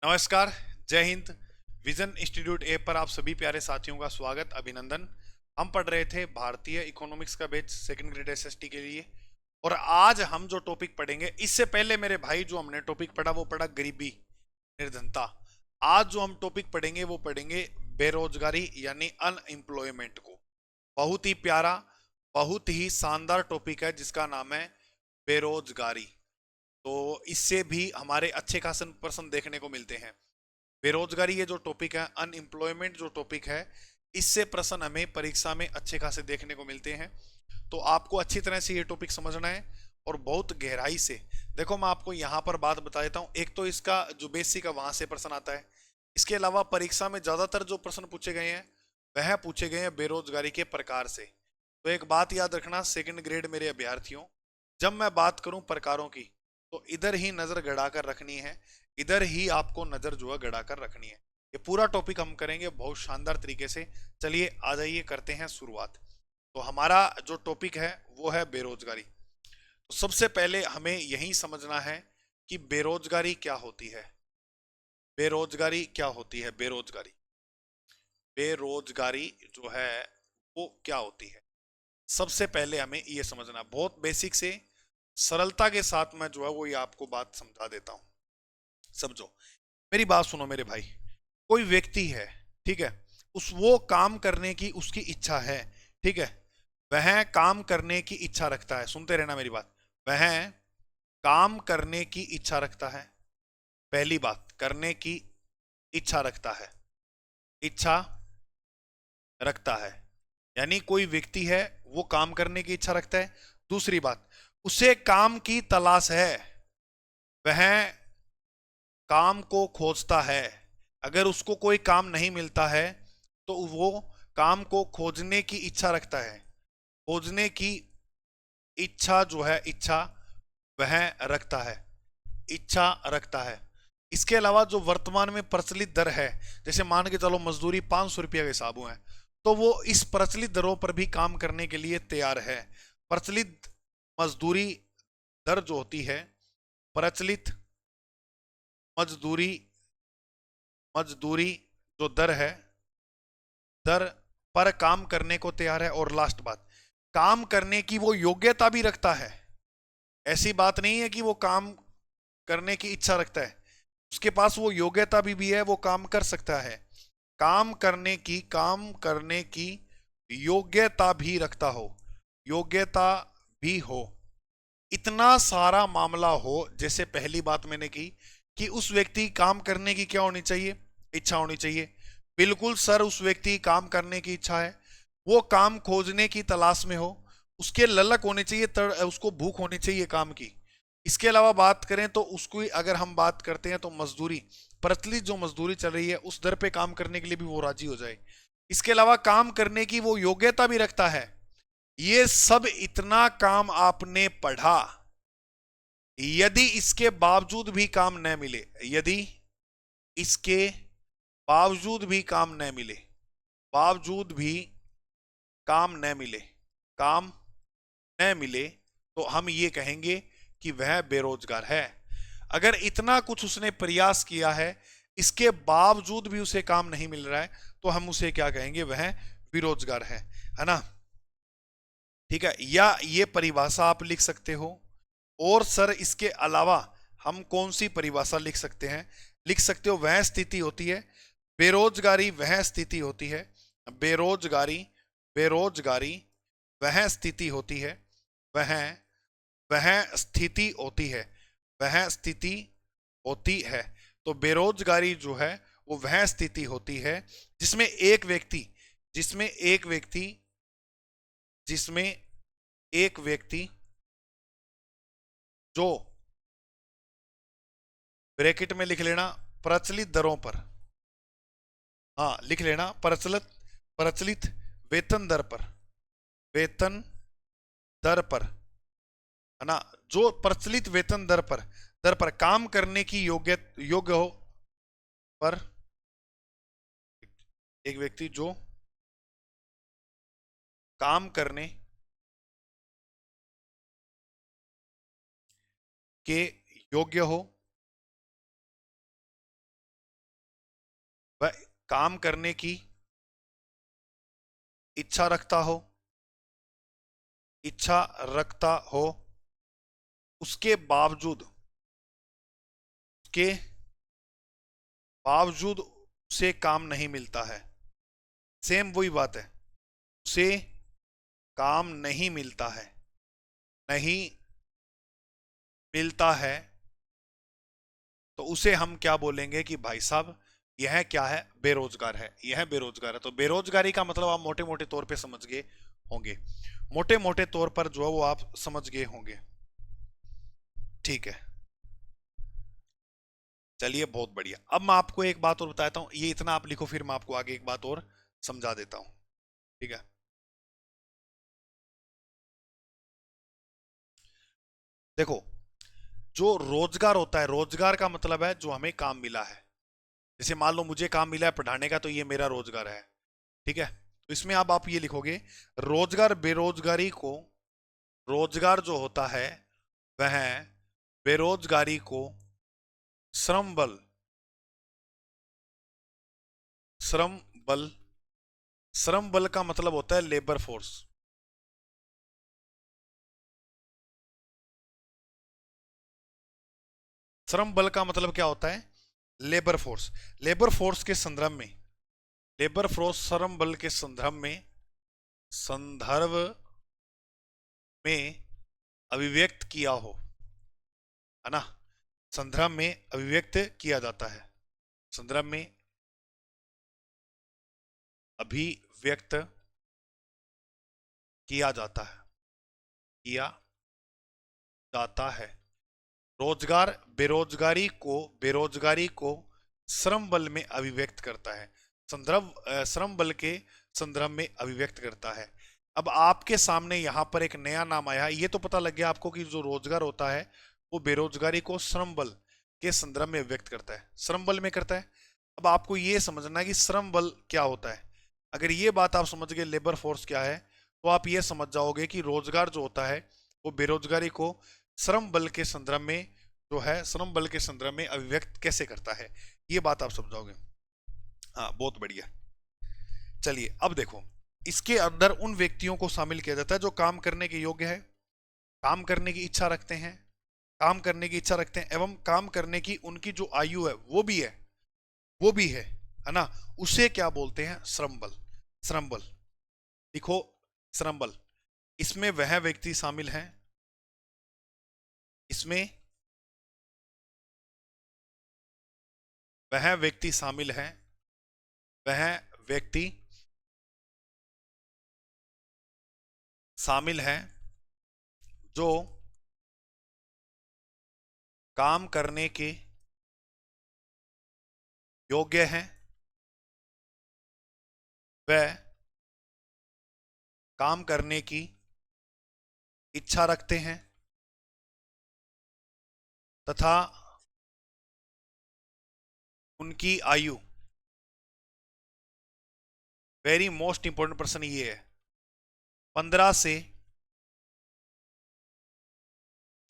नमस्कार। जय Hind. Vision institute app पर आप सभी प्यारे साथियों का स्वागत, अभिनंदन। हम पढ़ रहे थे भारतीय इकोनॉमिक्स का बैच सेकंड ग्रेड एसएसटी के लिए। और आज हम जो टॉपिक पढ़ेंगे, इससे पहले मेरे भाई जो हमने टॉपिक पढ़ा वो पढ़ा गरीबी, निर्धनता। आज जो हम टॉपिक पढ़ेंगे वो पढ़ेंगे बेरोजगारी यानी अनएम्प्लॉयमेंट को। बहुत ही प्यारा, बहुत ही शानदार टॉपिक है जिसका नाम है बेरोजगारी। तो इससे भी हमारे अच्छे खासे प्रश्न देखने को मिलते हैं। बेरोजगारी ये जो टॉपिक है, अनएम्प्लॉयमेंट जो टॉपिक है, इससे प्रश्न हमें परीक्षा में अच्छे खासे देखने को मिलते हैं। तो आपको अच्छी तरह से ये टॉपिक समझना है और बहुत गहराई से। देखो, मैं आपको यहाँ पर बात बता देता हूँ। एक तो इसका जो बेसिक है वहां से प्रश्न आता है। इसके अलावा परीक्षा में ज्यादातर जो प्रश्न पूछे गए हैं वह पूछे गए हैं बेरोजगारी के प्रकार से। तो एक बात याद रखना सेकंड ग्रेड मेरे अभ्यर्थियों, जब मैं बात करूं प्रकारों की, तो इधर ही नजर गड़ा कर रखनी है। इधर ही आपको नजर जो है गड़ा कर रखनी है। ये पूरा टॉपिक हम करेंगे बहुत शानदार तरीके से। चलिए आ जाइए, करते हैं शुरुआत। तो हमारा जो टॉपिक है वो है बेरोजगारी। तो सबसे पहले हमें यही समझना है कि बेरोजगारी क्या होती है। बेरोजगारी क्या होती है? बेरोजगारी, बेरोजगारी जो है वो क्या होती है? सबसे पहले हमें ये समझना, बहुत बेसिक से सरलता के साथ मैं जो है वो ये आपको बात समझा देता हूं। समझो, मेरी बात सुनो मेरे भाई। कोई व्यक्ति है, ठीक है, उस वो काम करने की उसकी इच्छा है, ठीक है, वह काम करने की इच्छा रखता है। सुनते रहना मेरी बात। वह काम करने की इच्छा रखता है। पहली बात, करने की इच्छा रखता है। इच्छा रखता है यानी कोई व्यक्ति है, वो काम करने की इच्छा रखता है। दूसरी बात, उसे काम की तलाश है, वह काम को खोजता है। अगर उसको कोई काम नहीं मिलता है तो वो काम को खोजने की इच्छा रखता है। खोजने की इच्छा जो है, इच्छा वह रखता है, इच्छा रखता है। इसके अलावा जो वर्तमान में प्रचलित दर है, जैसे मान के चलो मजदूरी 500 रुपया के हिसाब है, तो वो इस प्रचलित दरों पर भी काम करने के लिए तैयार है। प्रचलित मजदूरी दर जो होती है, प्रचलित मजदूरी, मजदूरी जो दर है, दर पर काम करने को तैयार है। और लास्ट बात, काम करने की वो योग्यता भी रखता है। ऐसी बात नहीं है कि वो काम करने की इच्छा रखता है, उसके पास वो योग्यता भी है, वो काम कर सकता है। काम करने की योग्यता भी रखता हो, योग्यता भी हो। इतना सारा मामला हो, जैसे पहली बात मैंने की कि उस व्यक्ति काम करने की क्या होनी चाहिए? इच्छा होनी चाहिए। बिल्कुल सर, उस व्यक्ति काम करने की इच्छा है, वो काम खोजने की तलाश में हो, उसके ललक होने चाहिए, उसको भूख होनी चाहिए काम की। इसके अलावा बात करें तो उसको अगर हम बात करते हैं तो मजदूरी, प्रचलित जो मजदूरी चल रही है उस दर पे काम करने के लिए भी वो राजी हो जाए। इसके अलावा काम करने की वो योग्यता भी रखता है। ये सब इतना काम आपने पढ़ा, यदि इसके बावजूद भी काम न मिले, यदि इसके बावजूद भी काम न मिले, बावजूद भी काम न मिले, काम न मिले, तो हम ये कहेंगे कि वह बेरोजगार है। अगर इतना कुछ उसने प्रयास किया है, इसके बावजूद भी उसे काम नहीं मिल रहा है, तो हम उसे क्या कहेंगे? वह बेरोजगार है ना? ठीक है, या ये परिभाषा आप लिख सकते हो। और सर इसके अलावा हम कौन सी परिभाषा लिख सकते हैं? लिख सकते हो, वह स्थिति होती है, बेरोजगारी वह स्थिति होती है, बेरोजगारी, बेरोजगारी वह स्थिति होती है, वह वह स्थिति होती है, वह स्थिति होती है। तो बेरोजगारी जो है वो वह स्थिति होती है जिसमें एक व्यक्ति, जिसमें एक व्यक्ति, जिसमें एक व्यक्ति जो, ब्रैकेट में लिख लेना, प्रचलित दरों पर, हाँ लिख लेना, प्रचलित, प्रचलित वेतन दर पर, वेतन दर पर, है ना, जो प्रचलित वेतन दर पर, दर पर काम करने की योग्य हो, पर एक व्यक्ति जो काम करने के योग्य हो, वह काम करने की इच्छा रखता हो, इच्छा रखता हो, उसके बावजूद, के बावजूद उसे काम नहीं मिलता है। सेम वही बात है, उसे काम नहीं मिलता है, नहीं मिलता है, तो उसे हम क्या बोलेंगे कि भाई साहब यह क्या है, बेरोजगार है, यह बेरोजगार है। तो बेरोजगारी का मतलब आप मोटे मोटे तौर पे समझ गए होंगे, मोटे मोटे तौर पर जो है वो आप समझ गए होंगे। ठीक है, चलिए बहुत बढ़िया। अब मैं आपको एक बात और बताता हूं, ये इतना आप लिखो, फिर मैं आपको आगे एक बात और समझा देता हूं। ठीक है, देखो, जो रोजगार होता है, रोजगार का मतलब है जो हमें काम मिला है। जैसे मान लो मुझे काम मिला है पढ़ाने का, तो ये मेरा रोजगार है। ठीक है, तो इसमें अब आप ये लिखोगे, रोजगार बेरोजगारी को, रोजगार जो होता है वह बेरोजगारी को श्रम बल, श्रम बल, श्रम बल का मतलब होता है लेबर फोर्स। श्रम बल का मतलब क्या होता है, लेबर फोर्स। लेबर फोर्स के संदर्भ में, लेबर फोर्स श्रम बल के संदर्भ में, संदर्भ में अभिव्यक्त किया हो, है ना, संदर्भ में अभिव्यक्त किया जाता है, संदर्भ में अभिव्यक्त किया जाता है, किया जाता है। रोजगार बेरोजगारी को, बेरोजगारी को श्रम बल में अभिव्यक्त करता है, संदर्भ श्रम बल के संदर्भ में अभिव्यक्त करता है। अब आपके सामने यहां पर एक नया नाम आया है, ये तो पता लग गया आपको कि जो रोजगार होता है वो बेरोजगारी को श्रम बल के संदर्भ में व्यक्त करता है, श्रम बल में करता है। अब आपको ये समझना है कि श्रम बल क्या होता है। अगर ये बात आप समझ गए लेबर फोर्स क्या है, तो आप ये समझ जाओगे कि रोजगार जो होता है वो बेरोजगारी को श्रम बल के संदर्भ में, जो है श्रम बल के संदर्भ में अभिव्यक्त कैसे करता है, ये बात आप समझाओगे। हाँ बहुत बढ़िया। चलिए अब देखो, इसके अंदर उन व्यक्तियों को शामिल किया जाता है जो काम करने के योग्य है, काम करने की इच्छा रखते हैं, काम करने की इच्छा रखते हैं एवं काम करने की उनकी जो आयु है वो भी है, वो भी है ना, उसे क्या बोलते हैं, श्रम बल। श्रम बल लिखो, श्रम बल। इसमें वह व्यक्ति शामिल है, इसमें वह व्यक्ति शामिल है, वह व्यक्ति शामिल है जो काम करने के योग्य हैं, वह काम करने की इच्छा रखते हैं तथा उनकी आयु, वेरी मोस्ट इंपॉर्टेंट पर्सन ये है, 15 से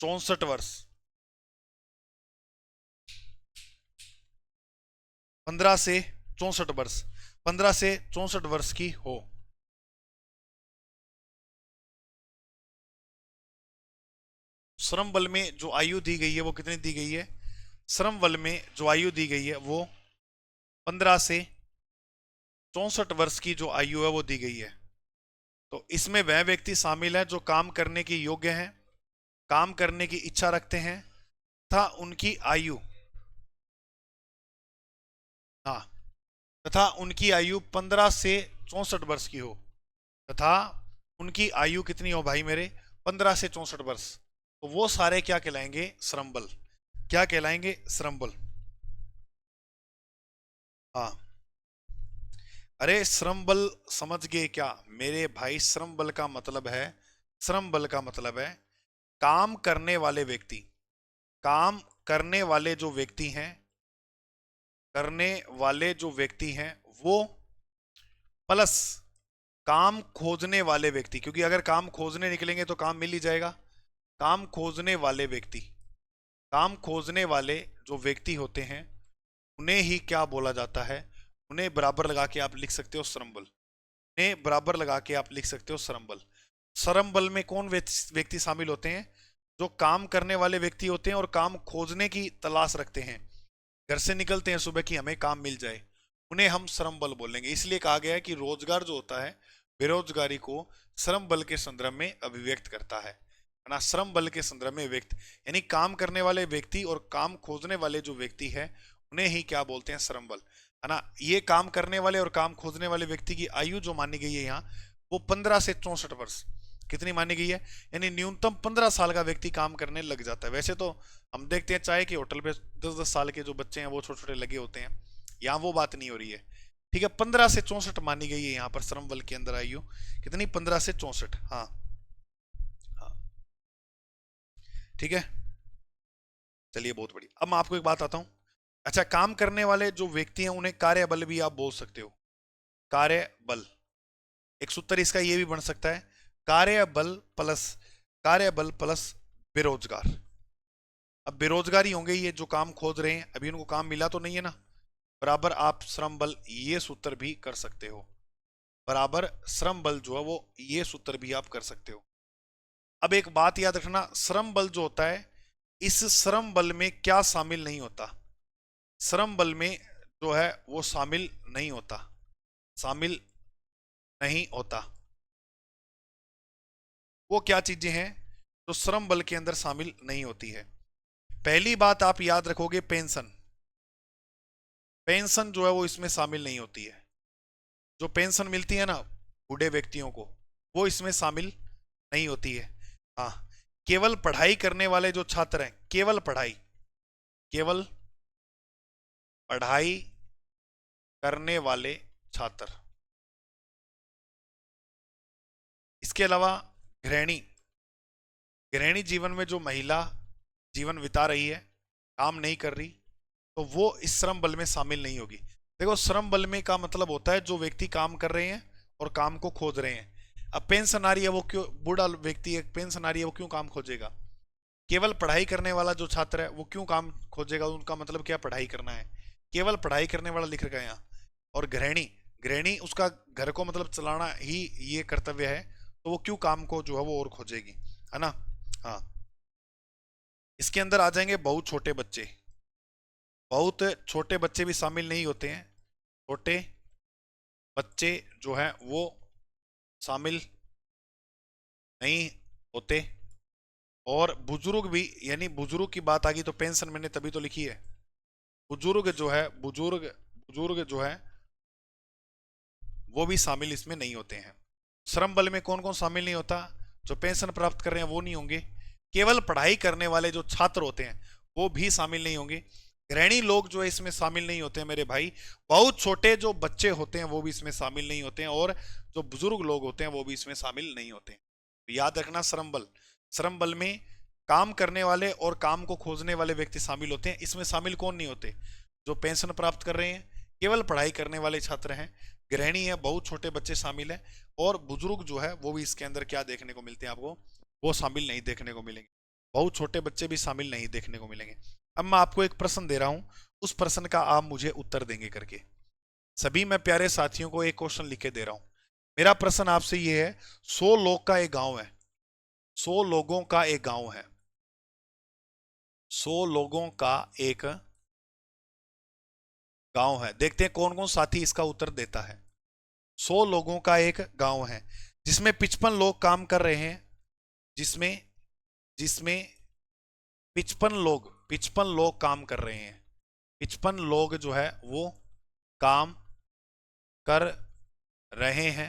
64 वर्ष, 15 से 64 वर्ष, 15 से 64 वर्ष की हो। श्रम बल में जो आयु दी गई है वो कितनी दी गई है, श्रम बल में जो आयु दी गई है वो 15 से 64 वर्ष की जो आयु है वो दी गई है। तो इसमें वह व्यक्ति शामिल है जो काम करने के योग्य हैं, काम करने की इच्छा रखते हैं तथा उनकी आयु, हाँ, तथा उनकी आयु 15 से 64 वर्ष की हो, तथा उनकी आयु कितनी हो भाई मेरे, 15 से 64 वर्ष। तो वो सारे क्या कहलाएंगे, श्रम बल। क्या कहलाएंगे, श्रम बल। हाँ, अरे श्रम बल समझ गए क्या मेरे भाई, श्रम बल का मतलब है, श्रम बल का मतलब है काम करने वाले व्यक्ति, काम करने वाले जो व्यक्ति हैं, करने वाले जो व्यक्ति हैं वो प्लस काम खोजने वाले व्यक्ति, क्योंकि अगर काम खोजने निकलेंगे तो काम मिल ही जाएगा। काम खोजने वाले व्यक्ति, काम खोजने वाले जो व्यक्ति होते हैं उन्हें ही क्या बोला जाता है, उन्हें बराबर लगा के आप लिख सकते हो श्रम बल। उन्हें बराबर लगा के आप लिख सकते हो श्रम बल। श्रम बल में कौन व्यक्ति शामिल होते हैं? जो काम करने वाले व्यक्ति होते हैं और काम खोजने की तलाश रखते हैं, घर से निकलते हैं सुबह कि हमें काम मिल जाए, उन्हें हम श्रम बल बोलेंगे। इसलिए कहा गया है कि रोजगार जो होता है बेरोजगारी को श्रम बल के संदर्भ में अभिव्यक्त करता है ना, श्रम बल के संदर्भ में व्यक्त, यानी काम करने वाले व्यक्ति और काम खोजने वाले जो व्यक्ति है उन्हें ही क्या बोलते हैं? श्रम बल, है ना। ये काम करने वाले और काम खोजने वाले व्यक्ति की आयु जो मानी गई है यहाँ, वो 15 से 64 वर्ष कितनी मानी गई है? यानी न्यूनतम 15 साल का व्यक्ति काम करने लग जाता है। वैसे तो हम देखते हैं चाय के होटल पे 10-10 साल के जो बच्चे हैं वो छोटे छोटे लगे होते हैं, यहाँ वो बात नहीं हो रही है। ठीक है, 15 से 64 मानी गई है यहाँ पर श्रम बल के अंदर आयु कितनी? 15 से 64। हाँ हाँ, ठीक है, चलिए बहुत बढ़िया। अब मैं आपको एक बात आता हूँ। अच्छा, काम करने वाले जो व्यक्ति हैं उन्हें कार्य बल भी आप बोल सकते हो। कार्य बल, एक सूत्र इसका ये भी बन सकता है, कार्य बल प्लस बेरोजगार। अब बेरोजगार ही होंगे ये जो काम खोज रहे हैं, अभी उनको काम मिला तो नहीं है ना, बराबर आप श्रम बल ये सूत्र भी कर सकते हो, बराबर श्रम बल जो है वो ये सूत्र भी आप कर सकते हो। अब एक बात याद रखना, श्रम बल जो होता है, इस श्रम बल में क्या शामिल नहीं होता? श्रम बल में जो है वो शामिल नहीं होता, शामिल नहीं होता। वो क्या चीजें हैं जो श्रम बल के अंदर शामिल नहीं होती है? पहली बात आप याद रखोगे, पेंशन। पेंशन जो है वो इसमें शामिल नहीं होती है। जो पेंशन मिलती है ना बूढ़े व्यक्तियों को, वो इसमें शामिल नहीं होती है। हाँ, केवल पढ़ाई करने वाले जो छात्र हैं, केवल पढ़ाई करने वाले छात्र। इसके अलावा गृहिणी, गृहिणी जीवन में जो महिला जीवन बिता रही है, काम नहीं कर रही, तो वो इस श्रम बल में शामिल नहीं होगी। देखो, श्रम बल में का मतलब होता है जो व्यक्ति काम कर रहे हैं और काम को खोज रहे हैं। अब पेंशनरी है वो क्यों, बूढ़ा व्यक्ति है, पेंशनरी है वो क्यों काम खोजेगा? केवल पढ़ाई करने वाला जो छात्र है वो क्यों काम खोजेगा? उनका मतलब क्या, पढ़ाई करना है, केवल पढ़ाई करने वाला लिख रखा है यहाँ। और गृहिणी, गृहिणी उसका घर को मतलब चलाना ही ये कर्तव्य है, तो वो क्यों काम को जो है वो और खोजेगी, है ना। हाँ, इसके अंदर आ जाएंगे बहुत छोटे बच्चे। बहुत छोटे बच्चे भी शामिल नहीं होते हैं, छोटे बच्चे जो है वो शामिल नहीं होते। और बुजुर्ग भी, यानी बुजुर्ग की बात आ गई तो पेंशन मैंने तभी तो लिखी है। बुजुर्ग जो है, बुजुर्ग जो है वो भी शामिल इसमें नहीं होते हैं। श्रम बल में कौन कौन शामिल नहीं होता? जो पेंशन प्राप्त कर रहे हैं वो नहीं होंगे। केवल पढ़ाई करने वाले जो छात्र होते हैं वो भी शामिल नहीं होंगे। गृहिणी लोग जो है इसमें शामिल नहीं होते हैं मेरे भाई। बहुत छोटे जो बच्चे होते हैं वो भी इसमें शामिल नहीं होते हैं, और जो बुजुर्ग लोग होते हैं वो भी इसमें शामिल नहीं होते हैं। तो याद रखना, श्रम बल में काम करने वाले और काम को खोजने वाले व्यक्ति शामिल होते हैं। इसमें शामिल कौन नहीं होते? जो पेंशन प्राप्त कर रहे हैं, केवल पढ़ाई करने वाले छात्र हैं, गृहिणी है, बहुत छोटे बच्चे शामिल हैं, और बुजुर्ग जो है वो भी इसके अंदर क्या देखने को मिलते हैं आपको? वो शामिल नहीं देखने को मिलेंगे। बहुत छोटे बच्चे भी शामिल नहीं देखने को मिलेंगे। अब मैं आपको एक प्रश्न दे रहा हूं, उस प्रश्न का आप मुझे उत्तर देंगे करके। सभी मैं प्यारे साथियों को एक क्वेश्चन लिख के दे रहा हूं। मेरा प्रश्न आपसे ये है, 100 लोग का एक गांव है, 100 लोगों का एक गांव है, 100 लोगों का एक गांव है। देखते हैं कौन कौन साथी इसका उत्तर देता है। 100 लोगों का एक गांव है जिसमें 55 लोग काम कर रहे हैं, जिसमें जिसमें 55 लोग काम कर रहे हैं। 55 लोग जो है वो काम कर रहे हैं,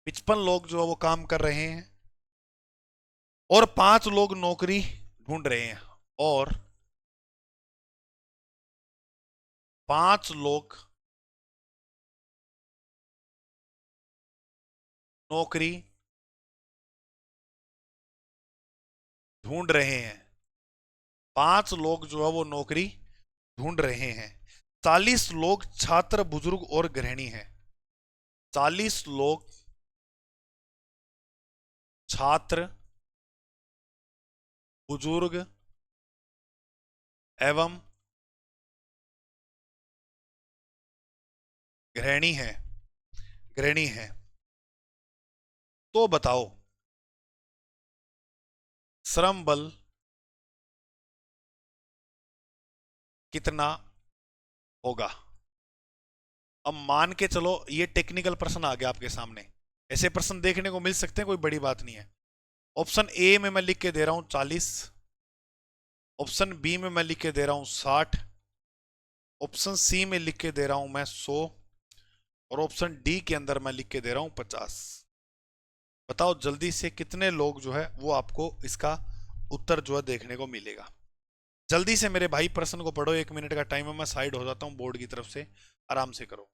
55 लोग जो है वो काम कर रहे हैं, और 5 लोग नौकरी ढूंढ रहे हैं, और 5 लोग नौकरी ढूंढ रहे हैं। 5 लोग जो है वो नौकरी ढूंढ रहे हैं। 40 लोग छात्र, बुजुर्ग और गृहिणी हैं। 40 लोग छात्र, बुजुर्ग एवं गृहिणी है, गृहिणी है, तो बताओ श्रम बल कितना होगा। अब मान के चलो ये टेक्निकल प्रश्न आ गया आपके सामने, ऐसे प्रश्न देखने को मिल सकते हैं, कोई बड़ी बात नहीं है। ऑप्शन ए में मैं लिख के दे रहा हूं 40, ऑप्शन बी में मैं लिख के दे रहा हूं 60, ऑप्शन सी में लिख के दे रहा हूं मैं 100, और ऑप्शन डी के अंदर मैं लिख के दे रहा हूं 50। बताओ जल्दी से कितने लोग जो है वो आपको इसका उत्तर जो है देखने को मिलेगा। जल्दी से मेरे भाई प्रश्न को पढ़ो, 1 मिनट का टाइम है, मैं साइड हो जाता हूं बोर्ड की तरफ से, आराम से करो।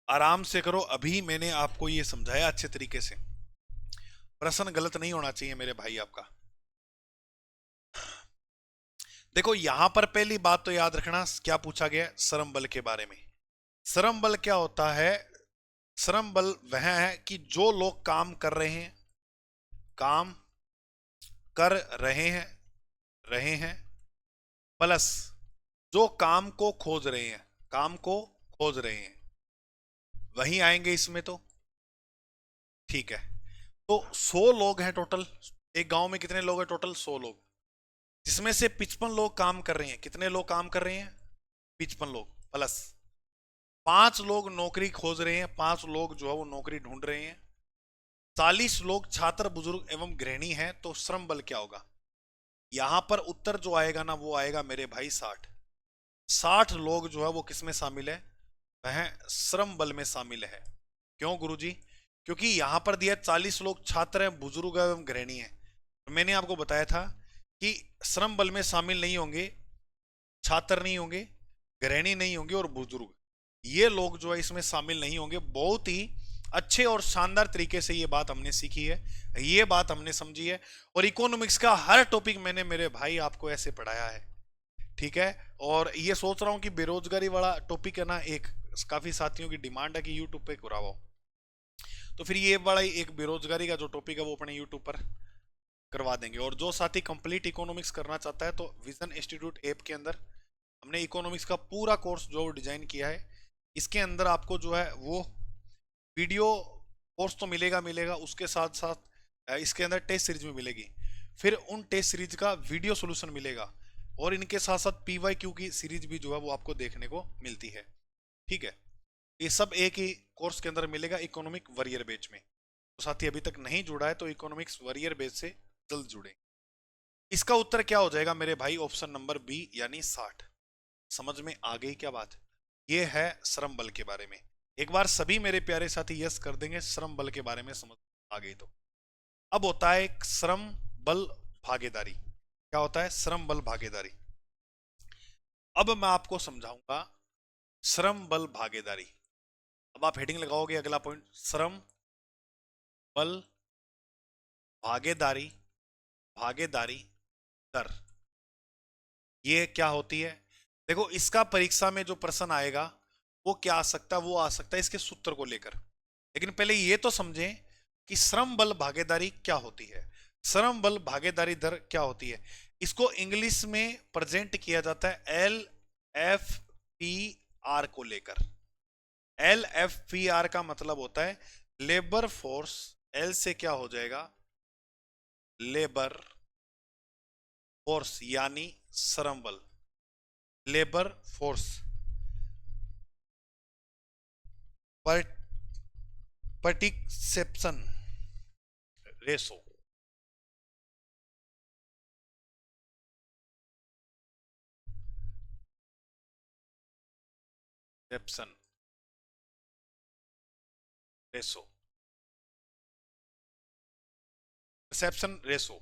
आराम से करो, अभी मैंने आपको ये समझाया अच्छे तरीके से, प्रश्न गलत नहीं होना चाहिए मेरे भाई आपका। देखो यहां पर पहली बात तो याद रखना, क्या पूछा गया, श्रम बल के बारे में। श्रम बल क्या होता है, श्रम बल वह है कि जो लोग काम कर रहे हैं, काम कर रहे हैं प्लस जो काम को खोज रहे हैं, काम को खोज रहे हैं, वही आएंगे इसमें तो। ठीक है, तो 100 लोग हैं टोटल, एक गांव में कितने लोग हैं टोटल, 100 लोग, जिसमें से 55 लोग काम कर रहे हैं। कितने लोग काम कर रहे हैं, 55 लोग, प्लस 5 लोग नौकरी खोज रहे हैं, 5 लोग जो है वो नौकरी ढूंढ रहे हैं, 40 लोग छात्र बुजुर्ग एवं गृहिणी हैं। तो श्रम बल क्या होगा, यहां पर उत्तर जो आएगा ना वो आएगा मेरे भाई 60। 60 लोग जो है वो किसमें शामिल है, वह श्रम बल में शामिल है। क्यों गुरुजी, क्योंकि यहां पर दिया 40 लोग छात्र हैं, बुजुर्ग एवं गृहिणी हैं। तो मैंने आपको बताया था कि श्रम बल में शामिल नहीं होंगे, छात्र नहीं होंगे, गृहिणी नहीं होंगे और बुजुर्ग, ये लोग जो है इसमें शामिल नहीं होंगे। बहुत ही अच्छे और शानदार तरीके से ये बात हमने सीखी है, ये बात हमने समझी है, और इकोनॉमिक्स का हर टॉपिक मैंने मेरे भाई आपको ऐसे पढ़ाया है। ठीक है, और ये सोच रहा हूं कि बेरोजगारी वाला टॉपिक है ना, एक काफी साथियों की डिमांड है कि यूट्यूब पे कराओ, तो फिर ये बड़ा एक बेरोजगारी का जो टॉपिक है वो अपने यूट्यूब पर करवा देंगे। और जो साथी कंप्लीट इकोनॉमिक्स करना चाहता है तो विजन इंस्टीट्यूट ऐप के अंदर हमने इकोनॉमिक्स का पूरा कोर्स जो डिजाइन किया है, इसके अंदर आपको जो है वो वीडियो कोर्स तो मिलेगा मिलेगा, उसके साथ साथ इसके अंदर टेस्ट सीरीज में मिलेगी, फिर उन टेस्ट सीरीज का वीडियो सोल्यूशन मिलेगा, और इनके साथ साथ PYQ की सीरीज भी जो है वो आपको देखने को मिलती है। ठीक है, ये सब एक ही कोर्स के अंदर मिलेगा इकोनॉमिक वरियर बैच में। तो साथी अभी तक नहीं जुड़ा है तो इकोनॉमिक्स वरियर बैच से जल्द जुड़े। इसका उत्तर क्या हो जाएगा मेरे भाई, ऑप्शन नंबर बी यानी 60। समझ में आ गई क्या बात, ये है श्रम बल के बारे में। एक बार सभी मेरे प्यारे साथी यस कर देंगे, श्रम बल के बारे में समझ आ गई तो। अब होता है श्रम बल भागीदारी। क्या होता है, श्रम बल भागीदारी। अब मैं आपको समझाऊंगा श्रम बल भागीदारी। अब आप हेडिंग लगाओगे अगला पॉइंट, श्रम बल भागीदारी, भागीदारी दर, ये क्या होती है। देखो इसका परीक्षा में जो प्रश्न आएगा वो क्या आ सकता है, वो आ सकता है इसके सूत्र को लेकर। लेकिन पहले ये तो समझें कि श्रम बल भागीदारी क्या होती है, श्रम बल भागीदारी दर क्या होती है। इसको इंग्लिश में प्रेजेंट किया जाता है LFPR को लेकर। LFPR का मतलब होता है लेबर फोर्स, L से क्या हो जाएगा, लेबर फोर्स यानी श्रम बल, labour force participation ratio. Perception ratio, perception ratio,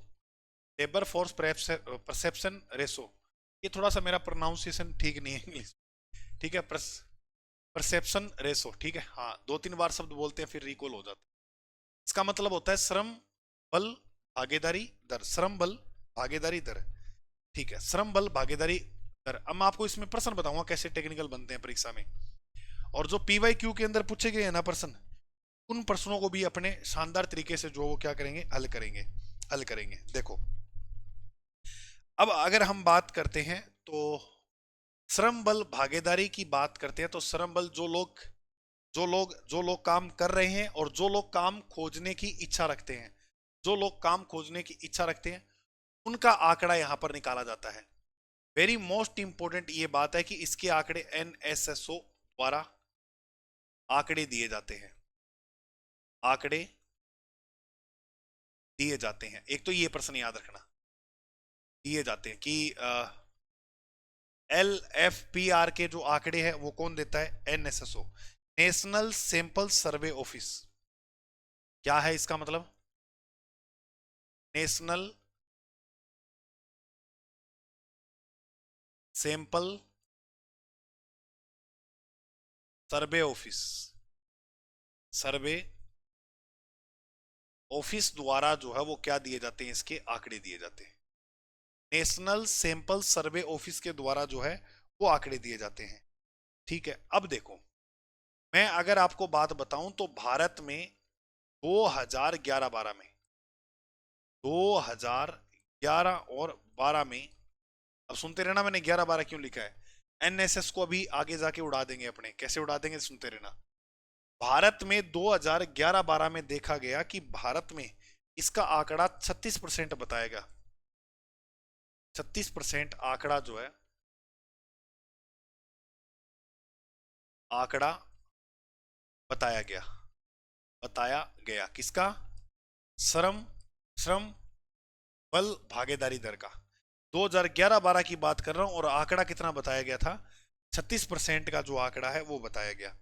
labour force perception ratio. ये थोड़ा सा मेरा प्रोनाउंसिएशन ठीक नहीं है इंग्लिश, ठीक है, परसेप्शन रेशो, ठीक है। हाँ 2-3 बार शब्द बोलते हैं फिर रिकॉल हो जाता है। इसका मतलब होता है श्रम बल भागीदारी दर, श्रम बल भागीदारी दर, ठीक है, श्रम बल भागीदारी दर। अब मैं आपको इसमें प्रश्न बताऊंगा कैसे टेक्निकल बनते हैं परीक्षा में, और जो PYQ के अंदर पूछे गए हैं ना प्रश्न, उन प्रश्नों को भी अपने शानदार तरीके से जो वो क्या करेंगे, हल करेंगे। देखो, अब अगर हम बात करते हैं तो श्रम बल भागीदारी की बात करते हैं, तो श्रम बल जो लोग काम कर रहे हैं और जो लोग काम खोजने की इच्छा रखते हैं, जो लोग काम खोजने की इच्छा रखते हैं, उनका आंकड़ा यहां पर निकाला जाता है। वेरी मोस्ट इंपोर्टेंट ये बात है कि इसके आंकड़े एनएसएसओ द्वारा आंकड़े दिए जाते हैं, आंकड़े दिए जाते हैं। एक तो ये प्रश्न याद रखना, दिए जाते हैं कि एल एफ पी आर के जो आंकड़े हैं वो कौन देता है, NSSO, national sample survey office. क्या है इसका मतलब, नेशनल सैंपल सर्वे ऑफिस, सर्वे ऑफिस द्वारा जो है वो क्या दिए जाते हैं, इसके आंकड़े दिए जाते हैं। नेशनल सैंपल सर्वे ऑफिस के द्वारा जो है वो आंकड़े दिए जाते हैं। ठीक है, अब देखो, मैं अगर आपको बात बताऊं तो भारत में 2011-12 में, 2011 और 12 में, अब सुनते रहना मैंने 11-12 क्यों लिखा है, एनएसएस को अभी आगे जाके उड़ा देंगे अपने, कैसे उड़ा देंगे सुनते रहना। भारत में 2011-12 में देखा गया कि भारत में इसका आंकड़ा 36% बताएगा, 36% आंकड़ा जो है, आंकड़ा बताया गया किसका, श्रम श्रम बल भागीदारी दर का। 2011-12 की बात कर रहा हूं और आंकड़ा कितना बताया गया था, 36% का जो आंकड़ा है वो बताया गया।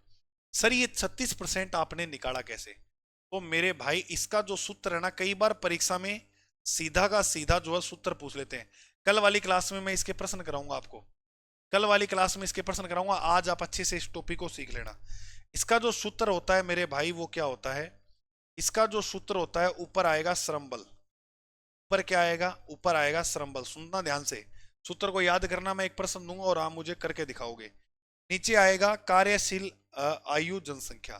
सर ये 36% आपने निकाला कैसे, तो मेरे भाई इसका जो सूत्र है ना, कई बार परीक्षा में सीधा का सीधा जो है सूत्र पूछ लेते हैं। कल वाली क्लास में मैं इसके प्रश्न कराऊंगा आपको, कल वाली क्लास में इसके प्रश्न कराऊंगा, आज आप अच्छे से इस टॉपिक को सीख लेना। इसका जो सूत्र होता है मेरे भाई वो क्या होता है, इसका जो सूत्र होता है, ऊपर आएगा श्रम बल, ऊपर क्या आएगा, ऊपर आएगा श्रम बल। सुनना ध्यान से, सूत्र को याद करना, मैं एक प्रश्न दूंगा और आप मुझे करके दिखाओगे। नीचे आएगा कार्यशील आयु जनसंख्या,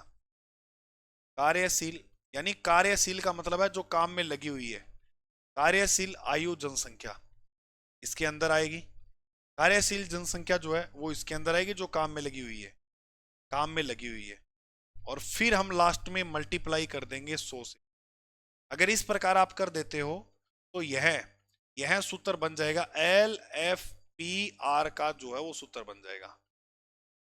कार्यशील यानी कार्यशील का मतलब है जो काम में लगी हुई है, कार्यशील आयु जनसंख्या इसके अंदर आएगी, कार्यशील जनसंख्या जो है वो इसके अंदर आएगी जो काम में लगी हुई है, काम में लगी हुई है, और फिर हम लास्ट में मल्टीप्लाई कर देंगे 100 से। अगर इस प्रकार आप कर देते हो तो यह सूत्र बन जाएगा, एल एफ पी आर का जो है वो सूत्र बन जाएगा,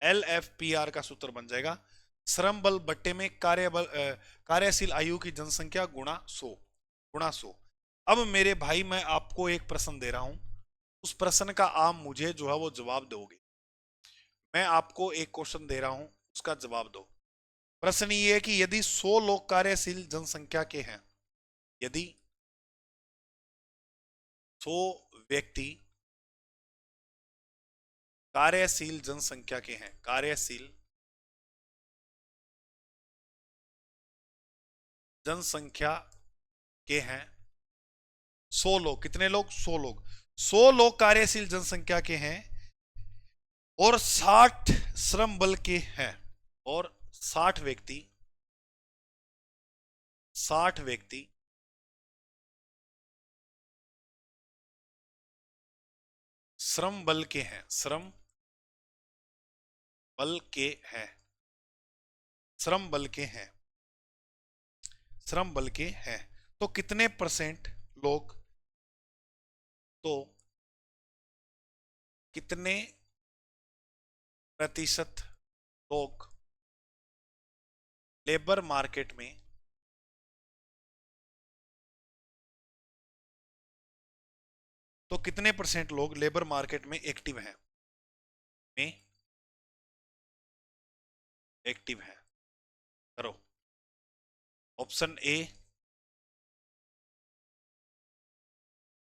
एल एफ पी आर का सूत्र बन जाएगा, श्रम बल बट्टे में कार्यशील आयु की जनसंख्या गुणा 100। अब मेरे भाई मैं आपको एक प्रश्न दे रहा हूं, उस प्रश्न का आप मुझे जो है वो जवाब दोगे। मैं आपको एक क्वेश्चन दे रहा हूं, उसका जवाब दो। प्रश्न ये है कि यदि 100 लोग कार्यशील जनसंख्या के हैं, यदि 100 व्यक्ति कार्यशील जनसंख्या के हैं, कार्यशील जनसंख्या के हैं 100 लोग, कितने लोग, 100 लोग, 100 लोग कार्यशील जनसंख्या के हैं और 60 श्रम बल के हैं, और 60 व्यक्ति श्रम बल के हैं, श्रम बल के हैं, श्रम बल के हैं, श्रम बल के हैं, तो कितने परसेंट लोग, तो कितने प्रतिशत लोग लेबर मार्केट में तो कितने परसेंट लोग लेबर मार्केट में एक्टिव हैं, में एक्टिव हैं, करो। Option A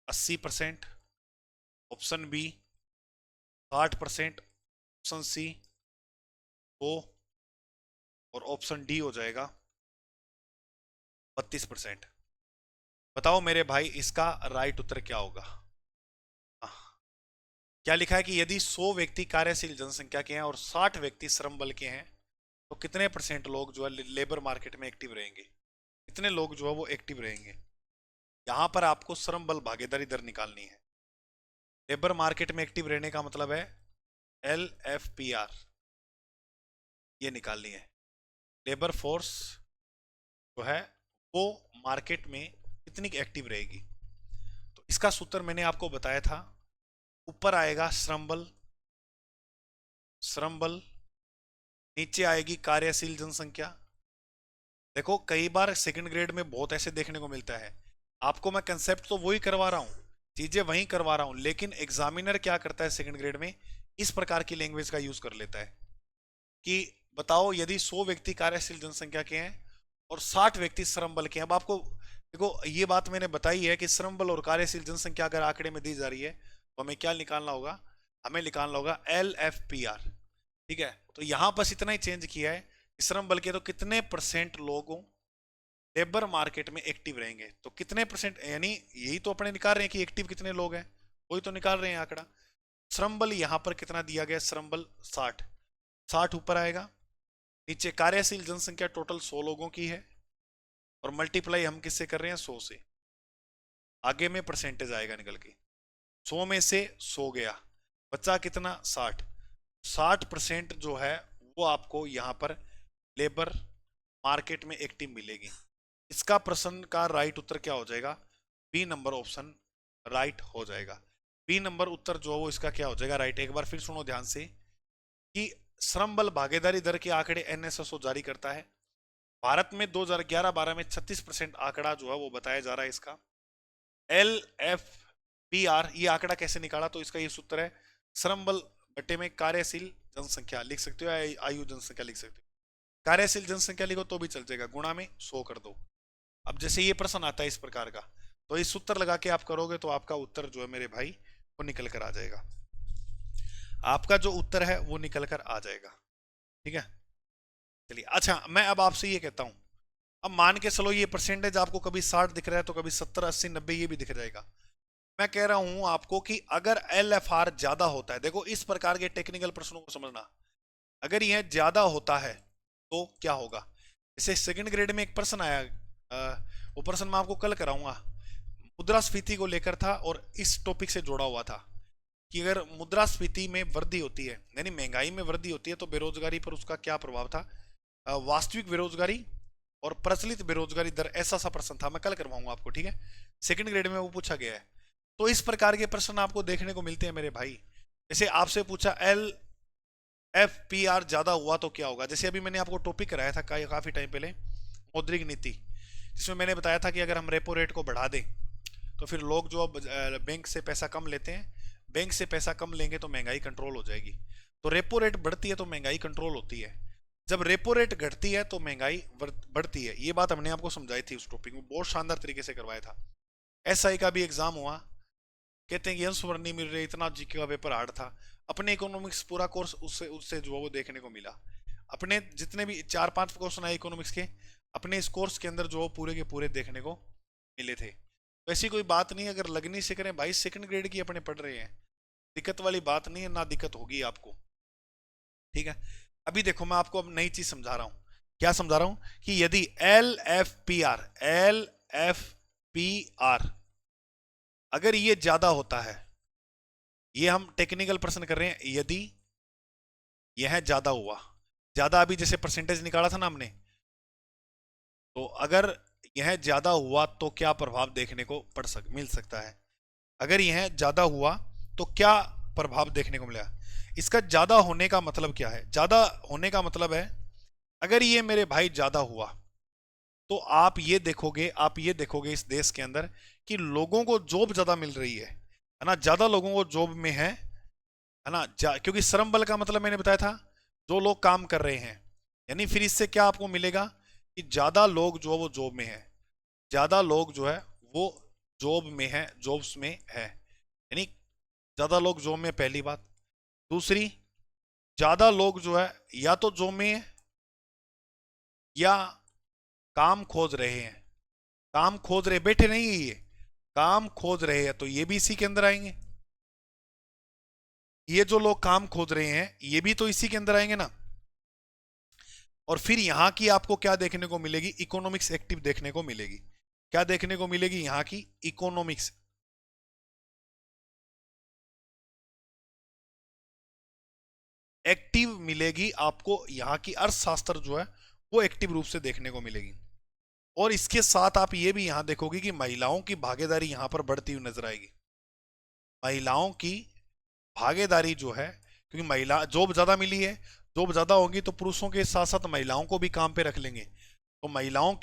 80%, option B 60%, option C 2, और ऑप्शन डी हो जाएगा 32%। बताओ मेरे भाई इसका राइट उत्तर क्या होगा। क्या लिखा है कि यदि 100 व्यक्ति कार्यशील जनसंख्या के हैं और 60 व्यक्ति श्रम बल के हैं, तो कितने परसेंट लोग जो है लेबर मार्केट में एक्टिव रहेंगे, कितने लोग जो है वो एक्टिव रहेंगे। यहां पर आपको श्रम बल भागीदारी दर निकालनी है। लेबर मार्केट में एक्टिव रहने का मतलब है LFPR, ये निकालनी है। लेबर फोर्स जो है वो मार्केट में कितनी एक्टिव रहेगी। तो इसका सूत्र मैंने आपको बताया था, ऊपर आएगा श्रम बल, श्रम बल नीचे आएगी कार्यशील जनसंख्या। देखो कई बार सेकंड ग्रेड में बहुत ऐसे देखने को मिलता है, आपको मैं कंसेप्ट तो वही करवा रहा हूं, चीजें वही करवा रहा हूं, लेकिन एग्जामिनर क्या करता है सेकंड ग्रेड में, इस प्रकार की लैंग्वेज का यूज कर लेता है कि बताओ यदि 100 व्यक्ति कार्यशील जनसंख्या के हैं और 60 व्यक्ति श्रम बल के हैं। अब आपको देखो ये बात मैंने बताई है कि श्रम बल और कार्यशील जनसंख्या अगर आंकड़े में दी जा रही है तो हमें क्या निकालना होगा, हमें निकालना होगा LFPR। ठीक है, तो यहां बस इतना ही चेंज किया है, श्रम बल के तो कितने परसेंट लोगों लेबर मार्केट में एक्टिव रहेंगे, तो कितने परसेंट, यानी यही तो अपने निकाल रहे हैं कि एक्टिव कितने लोग हैं, वही तो निकाल रहे हैं आंकड़ा। श्रम बल यहां पर कितना दिया गया, श्रम बल 60, 60 ऊपर आएगा, नीचे कार्यशील जनसंख्या टोटल 100 लोगों की है और मल्टीप्लाई हम किससे कर रहे हैं, 100 से, आगे में परसेंटेज आएगा निकल के, 100 में से 100 गया, बचा कितना 60, 60% जो है वो आपको यहां पर लेबर मार्केट में एक्टिव मिलेगी। इसका प्रश्न का राइट उत्तर क्या हो जाएगा, बी नंबर ऑप्शन राइट हो जाएगा। बी नंबर उत्तर जो है वो इसका क्या हो जाएगा, राइट। एक बार फिर सुनो ध्यान से कि श्रम बल भागीदारी दर के आंकड़े NSSO जारी करता है। भारत में 2011-12 में 36% आंकड़ा जो है वो बताया जा रहा है इसका। LFPR ये आंकड़ा कैसे निकाला, तो इसका ये सूत्र है श्रम बल बटे में कार्यशील जनसंख्या, लिख सकते हो या आयु जनसंख्या लिख सकते हो, कार्यशील जनसंख्या लिखो तो भी चल जाएगा, गुणा में 100 कर दो। अब जैसे ये प्रश्न आता है इस प्रकार का, तो इस सूत्र लगा के आप करोगे तो आपका उत्तर जो है मेरे भाई वो निकल कर आ जाएगा, आपका जो उत्तर है वो निकल कर आ जाएगा। ठीक है, चलिए अच्छा मैं अब आपसे ये कहता हूं, अब मान के चलो ये परसेंटेज आपको कभी 60 दिख रहा है तो कभी 70, 80, 90 ये भी दिख जाएगा। मैं कह रहा हूं आपको कि अगर LFR ज्यादा होता है, देखो इस प्रकार के टेक्निकल प्रश्नों को समझना, अगर यह ज्यादा होता है तो क्या होगा। जैसे सेकंड ग्रेड में एक प्रश्न आया, वो प्रश्न मैं आपको कल कराऊंगा, मुद्रास्फीति को लेकर था और इस टॉपिक से जुड़ा हुआ था कि अगर मुद्रास्फीति में वृद्धि होती है यानी महंगाई में वृद्धि होती है तो बेरोजगारी पर उसका क्या प्रभाव था, वास्तविक बेरोजगारी और प्रचलित बेरोजगारी दर, ऐसा सा प्रश्न था, मैं कल करवाऊंगा आपको। ठीक है, सेकंड ग्रेड में वो पूछा गया है। तो इस प्रकार के प्रश्न आपको देखने को मिलते हैं मेरे भाई। जैसे आपसे पूछा LFPR ज्यादा हुआ तो क्या होगा, जैसे अभी मैंने आपको टॉपिक कराया था काफी टाइम पहले, मौद्रिक नीति, जिसमें मैंने बताया था कि अगर हम रेपो रेट को बढ़ा दें तो फिर लोग जो बैंक से पैसा कम लेते हैं, बैंक से पैसा कम लेंगे तो महंगाई कंट्रोल हो जाएगी। तो रेपो रेट बढ़ती है तो महंगाई कंट्रोल होती है, जब रेपो रेट घटती है तो महंगाई बढ़ती है। ये बात हमने आपको समझाई थी उस टॉपिक में, बहुत शानदार तरीके से करवाया था। SI का भी एग्जाम हुआ, कहते हैं कि आंसर नहीं मिल रहे, इतना जीके का पेपर हार्ड था। अपने इकोनॉमिक्स पूरा कोर्स उससे उससे जो वो देखने को मिला, अपने जितने भी 4-5 क्वेश्चन आए इकोनॉमिक्स के अपने इस कोर्स के अंदर जो पूरे के पूरे देखने को मिले थे। तो ऐसी कोई बात नहीं, अगर लगनी से करें भाई, सेकंड ग्रेड की अपने पढ़ रहे हैं, दिक्कत वाली बात नहीं है, ना दिक्कत होगी आपको। ठीक है, अभी देखो मैं आपको अब नई चीज समझा रहा हूं, क्या समझा रहा हूं कि यदि LFPR अगर ये ज्यादा होता है, ये हम टेक्निकल प्रश्न कर रहे हैं, यदि यह ज्यादा हुआ, ज्यादा अभी जैसे परसेंटेज निकाला था ना हमने, तो अगर यह ज्यादा हुआ तो क्या प्रभाव देखने को मिल सकता है, अगर यह ज्यादा हुआ तो क्या प्रभाव देखने को मिला। इसका ज्यादा होने का मतलब क्या है, ज्यादा होने का मतलब है अगर ये मेरे भाई ज्यादा हुआ तो आप ये देखोगे इस देश के अंदर कि लोगों को जॉब ज्यादा मिल रही है ना, ज्यादा लोगों को जॉब में है ना, क्योंकि श्रम बल का मतलब मैंने बताया था जो लोग काम कर रहे हैं, यानी फिर इससे क्या आपको मिलेगा कि ज्यादा लोग जो वो जॉब में है, ज्यादा लोग जो है वो जॉब में है, जॉब्स में है, यानी ज्यादा लोग जॉब में, पहली बात। दूसरी, ज्यादा लोग जो है या तो जॉब में है या काम खोज रहे हैं, काम खोज रहे, बैठे नहीं है ये, काम खोज रहे हैं, तो ये भी इसी के अंदर आएंगे। ये जो लोग काम खोज रहे हैं ये भी तो इसी के अंदर आएंगे ना। और फिर यहां की आपको क्या देखने को मिलेगी, इकोनॉमिक्स एक्टिव देखने को मिलेगी। क्या देखने को मिलेगी, यहां की इकोनॉमिक्स एक्टिव मिलेगी आपको, यहां की अर्थशास्त्र जो है वो एक्टिव रूप से देखने को मिलेगी। और इसके साथ आप ये भी यहां देखोगे कि महिलाओं की भागीदारी यहां पर बढ़ती हुई नजर आएगी। महिलाओं की भागीदारी जो है, क्योंकि महिला जॉब ज्यादा मिली है, जॉब ज्यादा होगी तो पुरुषों के साथ साथ महिलाओं को भी काम पे रख लेंगे, तो महिलाओं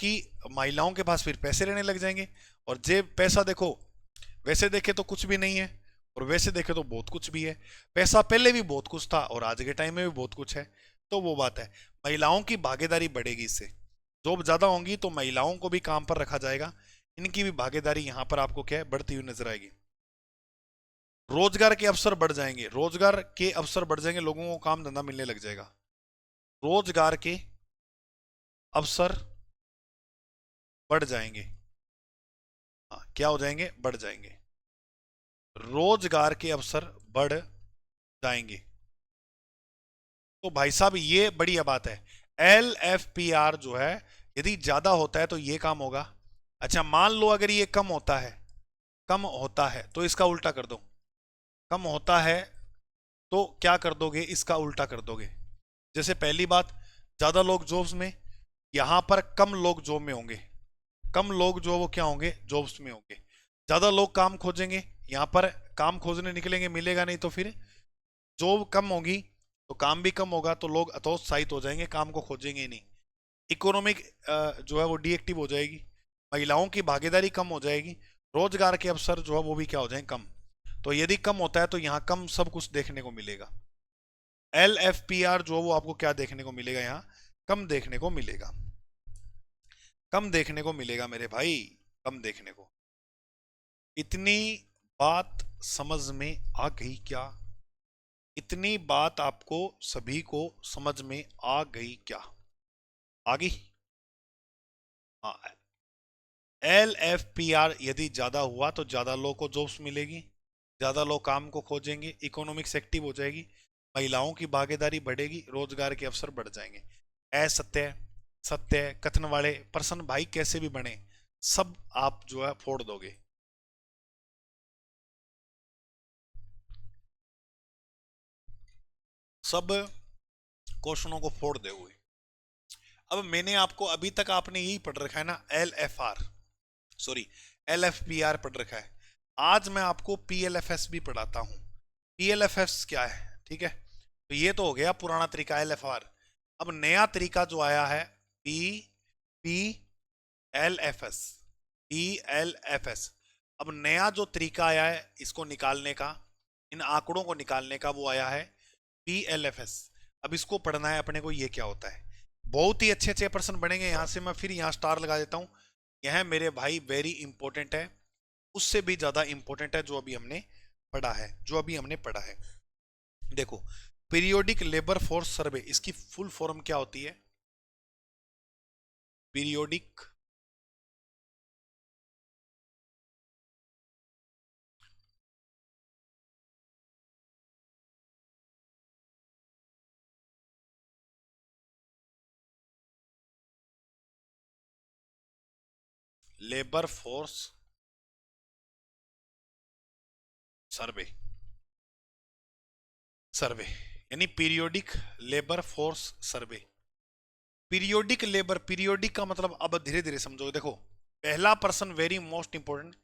के पास फिर पैसे रहने लग जाएंगे। और जेब पैसा देखो, वैसे देखे तो कुछ भी नहीं है, और वैसे देखे तो बहुत कुछ भी है। पैसा पहले भी बहुत कुछ था और आज के टाइम में भी बहुत कुछ है। तो वो बात है, महिलाओं की भागीदारी बढ़ेगी इससे। जॉब ज्यादा होंगी तो महिलाओं को भी काम पर रखा जाएगा, इनकी भी भागीदारी यहां पर आपको क्या है, बढ़ती हुई नजर आएगी। रोजगार के अवसर बढ़ जाएंगे, रोजगार के अवसर बढ़ जाएंगे, लोगों को काम धंधा मिलने लग जाएगा। रोजगार के अवसर बढ़ जाएंगे। हाँ, क्या हो जाएंगे, बढ़ जाएंगे। रोजगार के अवसर बढ़ जाएंगे। तो भाई साहब ये बढ़िया बात है। LFPR जो है यदि ज्यादा होता है तो ये काम होगा। अच्छा मान लो अगर ये कम होता है, कम होता है तो इसका उल्टा कर दो। कम होता है तो क्या कर दोगे, इसका उल्टा कर दोगे। जैसे पहली बात, ज्यादा लोग जॉब्स में, यहां पर कम लोग जॉब में होंगे, कम लोग जो वो क्या होंगे, जॉब्स में होंगे। ज्यादा लोग काम खोजेंगे, यहां पर काम खोजने निकलेंगे, मिलेगा नहीं, तो फिर जॉब कम होगी तो काम भी कम होगा, तो लोग हतोत्साहित हो जाएंगे, काम को खोजेंगे ही नहीं। इकोनॉमिक जो है वो डीएक्टिव हो जाएगी, महिलाओं की भागीदारी कम हो जाएगी, रोजगार के अवसर जो है वो भी क्या हो जाएंगे, कम। तो यदि कम होता है तो यहाँ कम सब कुछ देखने को मिलेगा। LFPR जो वो आपको क्या देखने को मिलेगा, यहाँ कम देखने को मिलेगा, कम देखने को मिलेगा मेरे भाई, कम देखने को। इतनी बात समझ में आ गई क्या, इतनी बात आपको सभी को समझ में आ गई क्या, आ गई। हाँ, LFPR यदि ज्यादा हुआ तो ज्यादा लोगों को जॉब्स मिलेगी, ज्यादा लोग काम को खोजेंगे, इकोनॉमिक्स एक्टिव हो जाएगी, महिलाओं की भागीदारी बढ़ेगी, रोजगार के अवसर बढ़ जाएंगे। असत्य, सत्य कथन वाले प्रश्न भाई कैसे भी बने, सब आप जो है फोड़ दोगे। सब क्वेश्चनों को फोड़ दोगे। अब मैंने आपको अभी तक आपने यही पढ़ रखा है ना, LFR, सॉरी LFPR पढ़ रखा है। आज मैं आपको PLFS भी पढ़ाता हूं। PLFS क्या है, ठीक है, तो ये तो हो गया पुराना तरीका LFR। अब नया तरीका जो आया है PLFS, PLFS। अब नया जो तरीका आया है इसको निकालने का, इन आंकड़ों को निकालने का, वो आया है PLFS। अब इसको पढ़ना है अपने को, ये क्या होता है। बहुत ही अच्छे अच्छे प्रश्न बनेंगे यहां से, मैं फिर यहां स्टार लगा देता हूं। यह मेरे भाई वेरी इंपॉर्टेंट है, उससे भी ज्यादा इंपॉर्टेंट है जो अभी हमने पढ़ा है, जो अभी हमने पढ़ा है। देखो, पीरियोडिक लेबर फोर्स सर्वे, इसकी फुल फॉर्म क्या होती है, पीरियोडिक लेबर फोर्स सर्वे, सर्वे यानी periodic labour force survey. Periodic labour, periodic का मतलब अब धीरे धीरे समझो। देखो पहला प्रश्न वेरी मोस्ट इंपोर्टेंट,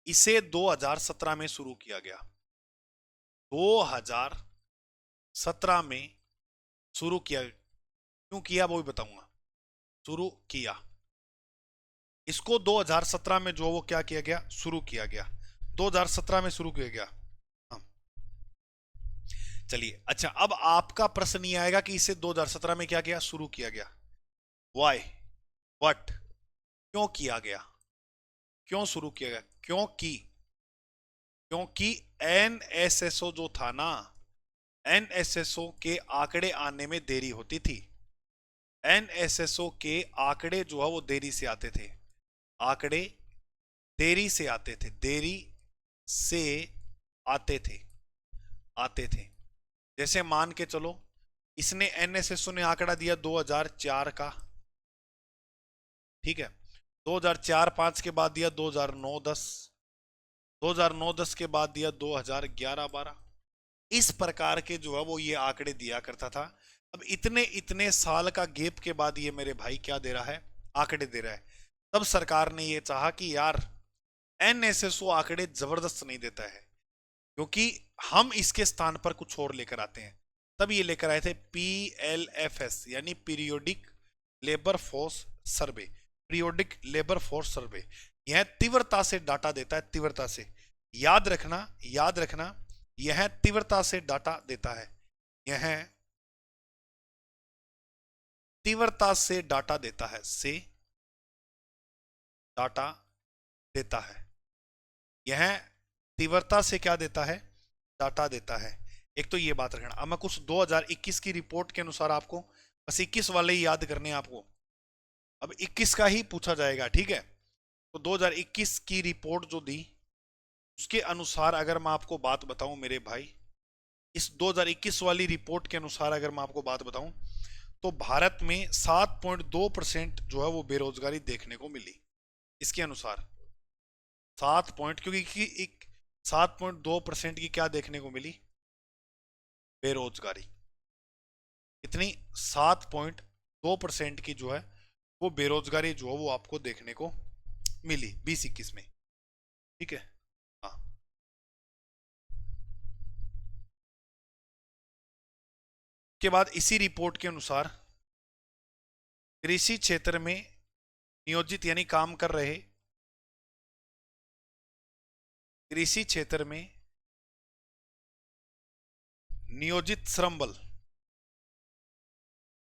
इसे 2017 में शुरू किया गया, 2017 में शुरू किया, क्यों किया वो भी बताऊंगा। शुरू किया इसको 2017 में, जो वो क्या किया गया, शुरू किया गया, 2017 में शुरू किया गया। हाँ चलिए, अच्छा अब आपका प्रश्न ये आएगा कि इसे 2017 में क्या किया, शुरू किया गया, वाई, व्हाट, क्यों किया गया, क्यों शुरू किया गया, क्योंकि NSSO जो था ना, NSSO के आंकड़े आने में देरी होती थी। NSSO के आंकड़े जो है वो देरी से आते थे, आंकड़े देरी से आते थे, देरी से आते थे, आते थे। जैसे मान के चलो इसने एनएसएसओ ने आंकड़ा दिया 2004 का, ठीक है। 2004-05 के बाद दिया 2009-10, 2009-10 के बाद दिया 2011-12। इस प्रकार के जो है वो ये आंकड़े दिया करता था। अब इतने इतने साल का गैप के बाद ये मेरे भाई क्या दे रहा है, आंकड़े दे रहा है। तब सरकार ने ये चाहा कि यार एनएसएसओ आंकड़े जबरदस्त नहीं देता है, क्योंकि हम इसके स्थान पर कुछ और लेकर आते हैं। तब ये लेकर आए थे PLFS, यानी periodic labour force survey. Periodic labour force survey यह तीव्रता से डाटा देता है, तीव्रता से। याद रखना, याद रखना, यह तीव्रता से डाटा देता है, यह तीव्रता से डाटा देता है, से डाटा देता है। यह तीव्रता से क्या देता है, डाटा देता है। एक तो ये बात रखना। अब मैं कुछ 2021 की रिपोर्ट के अनुसार आपको, बस 21 वाले ही याद करने हैं आपको, अब 21 का ही पूछा जाएगा, ठीक है। तो 2021 की रिपोर्ट जो दी उसके अनुसार अगर मैं आपको बात बताऊं मेरे भाई, इस 2021 वाली रिपोर्ट के अनुसार अगर मैं आपको बात बताऊं तो भारत में 7.2% जो है वो बेरोजगारी देखने को मिली। इसके अनुसार 7 पॉइंट, क्योंकि 7.2% की क्या देखने को मिली, बेरोजगारी। इतनी 7.2% की जो है वो बेरोजगारी जो है वो आपको देखने को मिली 2021 में, ठीक है। हाँ, के बाद इसी रिपोर्ट के अनुसार कृषि क्षेत्र में नियोजित यानी काम कर रहे, कृषि क्षेत्र में नियोजित श्रम बल,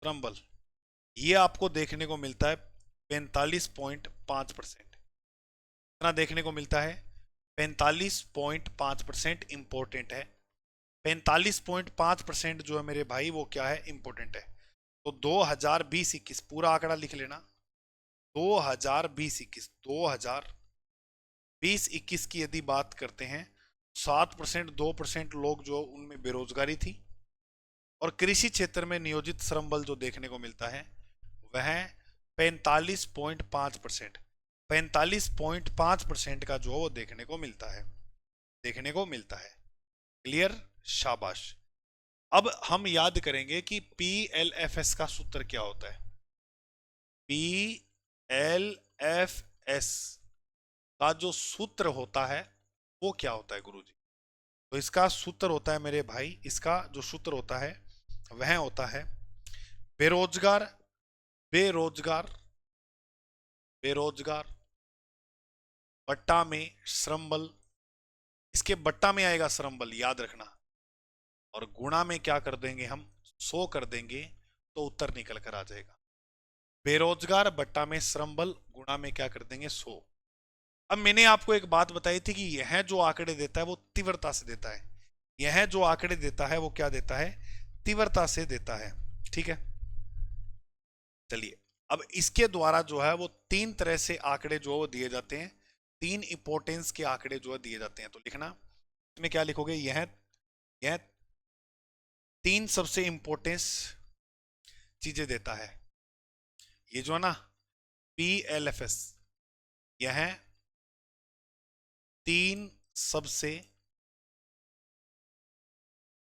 श्रम बल ये आपको देखने को मिलता है 45.5%। कितना देखने को मिलता है, 45.5% इंपॉर्टेंट है। 45.5% जो है मेरे भाई वो क्या है, इंपॉर्टेंट है। तो 2020-21 पूरा आंकड़ा लिख लेना। 2020-21 की यदि बात करते हैं, 7%, 2% लोग जो उनमें बेरोजगारी थी। और कृषि क्षेत्र में नियोजित श्रम बल जो देखने को मिलता है वह 45.5%। 45.5% का जो वो देखने को मिलता है, देखने को मिलता है। क्लियर, शाबाश। अब हम याद करेंगे कि PLFS का सूत्र क्या होता है। PLFS का जो सूत्र होता है वो क्या होता है गुरुजी? तो इसका सूत्र होता है मेरे भाई, इसका जो सूत्र होता है वह होता है बेरोजगार, बेरोजगार, बेरोजगार बट्टा में श्रम बल। इसके बट्टा में आएगा श्रम बल, याद रखना। और गुणा में क्या कर देंगे हम, 100 कर देंगे तो उत्तर निकल कर आ जाएगा। बेरोजगार बट्टा में श्रम बल, गुणा में क्या कर देंगे, 100। अब मैंने आपको एक बात बताई थी कि यह जो आंकड़े देता है वो तीव्रता से देता है। यह जो आंकड़े देता है वो क्या देता है, तीव्रता से देता है, ठीक है। चलिए, अब इसके द्वारा जो है वो 3 तरह से आंकड़े जो वो दिए जाते हैं, 3 इंपोर्टेंस के आंकड़े जो है दिए जाते हैं। तो लिखना, इसमें क्या लिखोगे, यह 3 सबसे इंपोर्टेंस चीजें देता है। ये जो है ना PLFS, यह 3 सबसे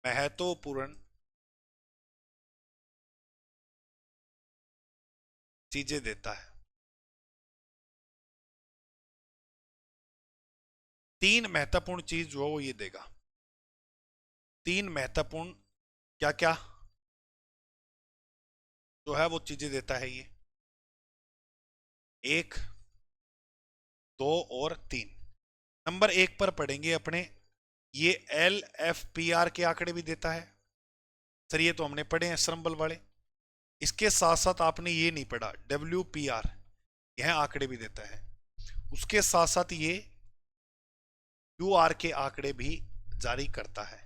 महत्वपूर्ण चीजें देता है। 3 महत्वपूर्ण चीज जो है वो ये देगा। 3 महत्वपूर्ण क्या क्या जो है वो चीजें देता है ये, 1, 2 और 3। नंबर 1 पर पढ़ेंगे अपने, ये LFPR के आंकड़े भी देता है। सर ये तो हमने पढ़े हैं श्रम बल वाले। इसके साथ साथ आपने ये नहीं पढ़ा, WPR, यह आंकड़े भी देता है। उसके साथ साथ ये UR के आंकड़े भी जारी करता है।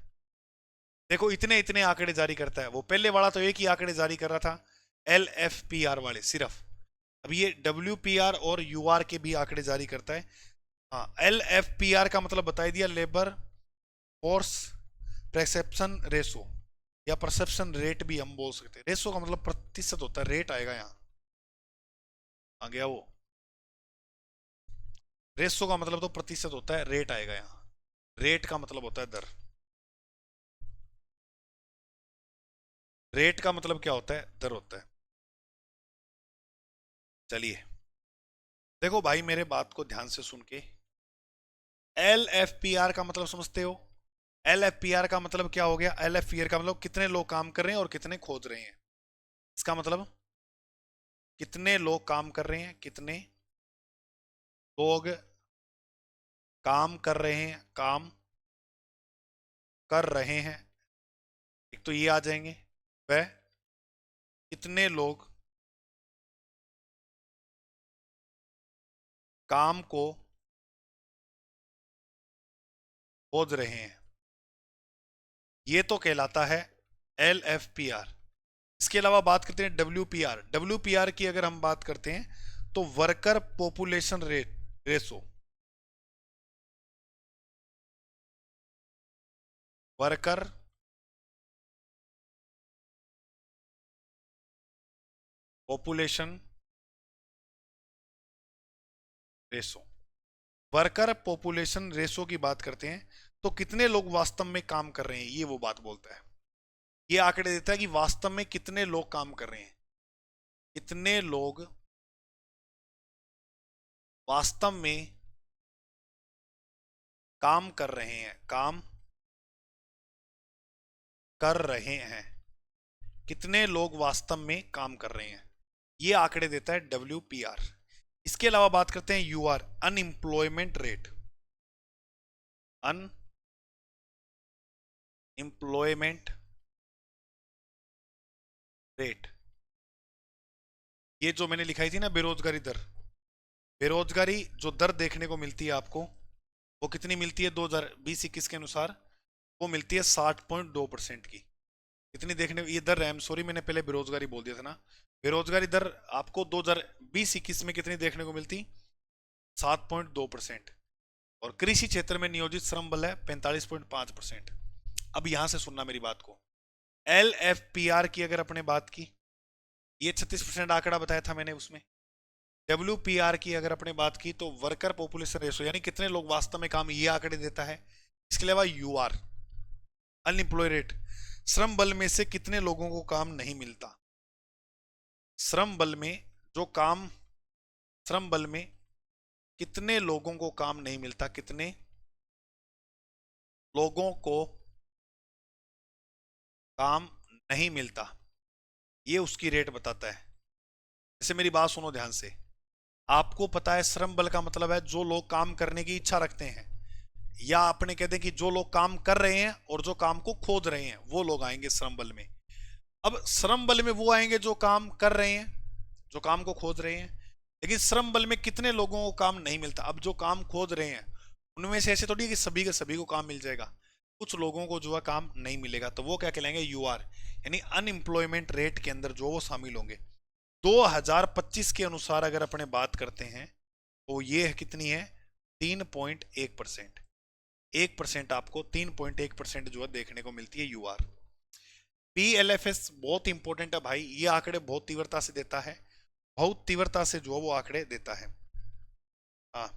देखो इतने इतने आंकड़े जारी करता है। वो पहले वाला तो एक ही आंकड़े जारी कर रहा था, LFPR वाले सिर्फ। अब ये WPR और UR के भी आंकड़े जारी करता है। हाँ, LFPR का मतलब बता दिया, लेबर फोर्स परसेप्शन रेशो। या परसेप्शन रेट भी हम बोल सकते हैं। रेशो का मतलब प्रतिशत होता है, रेट आएगा यहाँ, आ गया वो। रेशो का मतलब तो प्रतिशत होता है, रेट आएगा यहाँ। रेट का मतलब होता है दर। रेट का मतलब क्या होता है? दर होता है। चलिए देखो भाई, मेरे बात को ध्यान से सुन के, एल एफ पी आर का मतलब समझते हो? एल एफ पी आर का मतलब क्या हो गया? एल एफ पी आर का मतलब कितने लोग काम कर रहे हैं और कितने खोज रहे हैं। इसका मतलब कितने लोग काम कर रहे हैं, कितने लोग काम कर रहे हैं, काम कर रहे हैं, एक तो ये आ जाएंगे। वह कितने लोग काम को खोज रहे हैं, ये तो कहलाता है एल एफ पी आर। इसके अलावा बात करते हैं W P R. W P R की अगर हम बात करते हैं तो worker population rate ratio. Worker population ratio. Worker population ratio की बात करते हैं तो कितने लोग वास्तव में काम कर रहे हैं, ये वो बात बोलता है। ये आंकड़े देता है कि वास्तव में कितने लोग काम कर रहे हैं, कितने लोग वास्तव में काम कर रहे हैं, काम कर रहे हैं, कितने लोग वास्तव में काम कर रहे हैं, ये आंकड़े देता है डब्ल्यू पी आर। इसके अलावा बात करते हैं U R, unemployment rate. Unemployment rate, ये जो मैंने लिखाई थी ना बेरोजगारी दर, बेरोजगारी जो दर देखने को मिलती है आपको, वो कितनी मिलती है 2020-21 के अनुसार? वो मिलती है 60.2% की। कितनी देखने ये दर है, सॉरी मैंने पहले बेरोजगारी बोल दिया था ना। बेरोजगारी दर आपको 2020-21 में कितनी देखने को मिलती? 7.2%। और कृषि क्षेत्र में नियोजित श्रम बल है 45.5%। अब यहां से सुनना मेरी बात को। एल एफ पी आर की अगर अपने बात की, ये 36% आंकड़ा बताया था मैंने उसमें। डब्ल्यू पी आर की अगर अपने बात की तो वर्कर पॉपुलेशन रेशो, यानी कितने लोग वास्तव में काम, ये आंकड़े देता है। इसके अलावा यू आर, अनएम्प्लॉय रेट, श्रम बल में से कितने लोगों को काम नहीं मिलता। श्रम बल में जो काम, श्रम बल में कितने लोगों को काम नहीं मिलता, कितने लोगों को काम नहीं मिलता, ये उसकी रेट बताता है। जैसे मेरी बात सुनो ध्यान से, आपको पता है श्रम बल का मतलब है जो लोग काम करने की इच्छा रखते हैं, या अपने कहते हैं कि जो लोग काम कर रहे हैं और जो काम को खोज रहे हैं, वो लोग आएंगे श्रम बल में। अब श्रम बल में वो आएंगे जो काम कर रहे हैं, जो काम को खोज रहे हैं। लेकिन श्रम बल में कितने लोगों को काम नहीं मिलता? अब जो काम खोज रहे हैं उनमें से ऐसे थोड़ी है कि सभी के सभी को काम मिल जाएगा, कुछ लोगों को जो है काम नहीं मिलेगा, तो वो क्या कहलाएंगे? यू आर, यानी अनएम्प्लॉयमेंट रेट के अंदर जो वो शामिल होंगे। 2025 के अनुसार अगर अपने बात करते हैं तो ये है कितनी है? 3.1%। 1% आपको 3.1% जो है देखने को मिलती है U R. P L F S बहुत इंपॉर्टेंट है भाई, ये आंकड़े बहुत तीव्रता से देता है, बहुत तीव्रता से जो वो आंकड़े देता है। हाँ,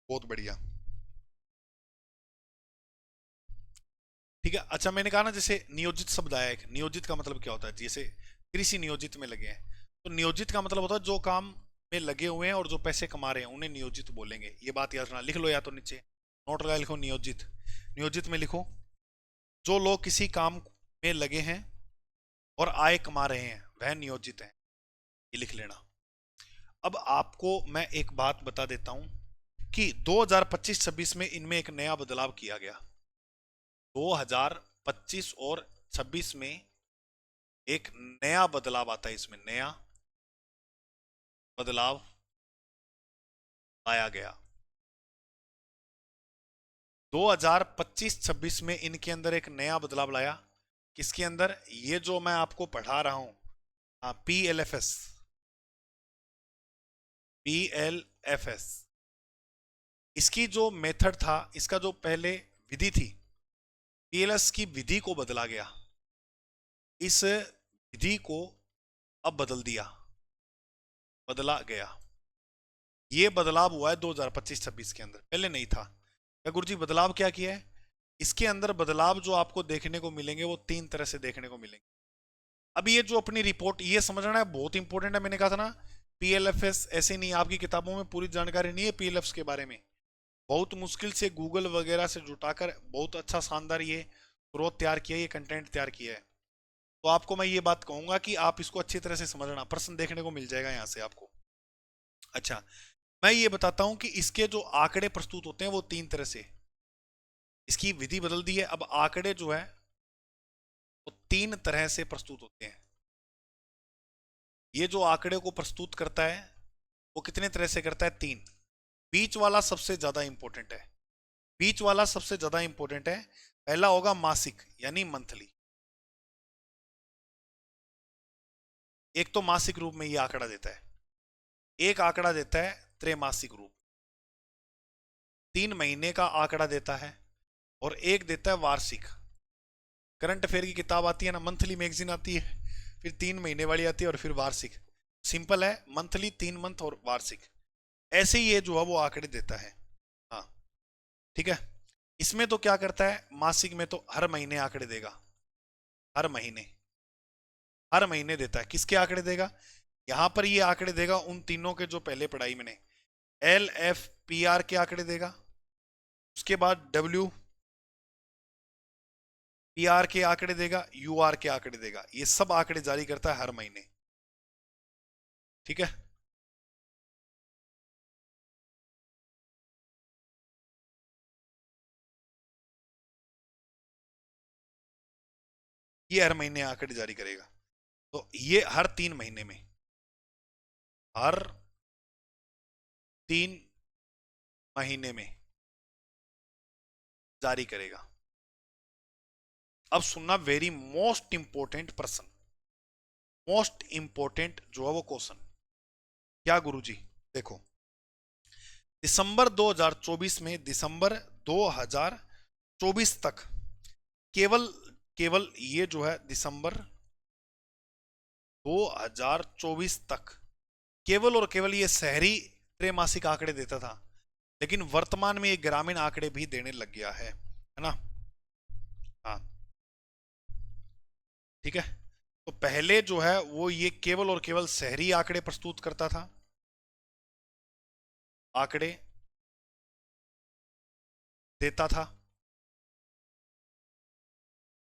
बहुत बढ़िया। ठीक है, अच्छा मैंने कहा ना जैसे नियोजित शब्द आया है, नियोजित का मतलब क्या होता है? जैसे कृषि नियोजित में लगे हैं, तो नियोजित का मतलब होता है जो काम में लगे हुए हैं और जो पैसे कमा रहे हैं उन्हें नियोजित बोलेंगे। ये बात याद रखना, लिख लो या तो नीचे नोट लगा लिखो नियोजित। नियोजित में लिखो जो लोग किसी काम में लगे हैं और आय कमा रहे हैं, वह नियोजित है, ये लिख लेना। अब आपको मैं एक बात बता देता हूं कि 2025-26 में इनमें एक नया बदलाव किया गया। 2025 और 26 में एक नया बदलाव आता है, इसमें नया बदलाव लाया गया। 2025-26 में इनके अंदर एक नया बदलाव लाया। किसके अंदर? ये जो मैं आपको पढ़ा रहा हूं, P L F S, P L F S, इसकी जो मेथड था, इसका जो पहले विधि थी, पीएलएस की विधि को बदला गया। इस विधि को अब बदल दिया, बदला गया। ये बदलाव हुआ है 2025-26 के अंदर, पहले नहीं था। क्या गुरुजी बदलाव क्या किया है? इसके अंदर बदलाव जो आपको देखने को मिलेंगे वो 3 तरह से देखने को मिलेंगे। अभी ये जो अपनी रिपोर्ट, ये समझना है, बहुत इंपॉर्टेंट है। मैंने कहा था ना पीएलएफएस ऐसे नहीं, आपकी किताबों में पूरी जानकारी नहीं है पीएलएफ के बारे में। बहुत मुश्किल से गूगल वगैरह से जुटाकर बहुत अच्छा शानदार ये स्रोत तैयार किया, ये कंटेंट तैयार किया है। तो आपको मैं ये बात कहूंगा कि आप इसको अच्छी तरह से समझना, प्रश्न देखने को मिल जाएगा यहाँ से आपको। अच्छा, मैं ये बताता हूं कि इसके जो आंकड़े प्रस्तुत होते हैं वो 3 तरह से, इसकी विधि बदल दी है। अब आंकड़े जो है वो 3 तरह से प्रस्तुत होते हैं। ये जो आंकड़े को प्रस्तुत करता है वो कितने तरह से करता है? 3। बीच वाला सबसे ज्यादा इंपॉर्टेंट है, बीच वाला सबसे ज्यादा इंपॉर्टेंट है। पहला होगा मासिक यानी मंथली। एक तो मासिक रूप में ये आंकड़ा देता है, एक आंकड़ा देता है त्रैमासिक रूप, 3 महीने का आंकड़ा देता है, और एक देता है वार्षिक। करंट अफेयर की किताब आती है ना, मंथली मैगजीन आती है, फिर 3 महीने वाली आती है, और फिर वार्षिक। सिंपल है, मंथली 3 मंथ और वार्षिक, ऐसे ही ये जो है वो आंकड़े देता है। हाँ ठीक है। इसमें तो क्या करता है, मासिक में तो हर महीने आंकड़े देगा, हर महीने, हर महीने देता है। किसके आंकड़े देगा? यहां पर ये आंकड़े देगा उन तीनों के जो पहले पढ़ाई मैंने, एल एफ पी आर के आंकड़े देगा, उसके बाद डब्ल्यू पी आर के आंकड़े देगा, यू आर के आंकड़े देगा। ये सब आंकड़े जारी करता है हर महीने। ठीक है। ये हर महीने आंकड़े जारी करेगा। तो ये हर 3 महीने में, हर 3 महीने में जारी करेगा। अब सुनना, वेरी मोस्ट इंपोर्टेंट प्रश्न, मोस्ट इंपोर्टेंट जो है वो क्वेश्चन। क्या गुरुजी? देखो, दिसंबर 2024 में, दिसंबर 2024 तक केवल, केवल ये जो है दिसंबर 2024 तक केवल और केवल ये शहरी त्रैमासिक आंकड़े देता था, लेकिन वर्तमान में ये ग्रामीण आंकड़े भी देने लग गया है ना? हाँ ठीक है। तो पहले जो है वो ये केवल और केवल शहरी आंकड़े प्रस्तुत करता था, आंकड़े देता था,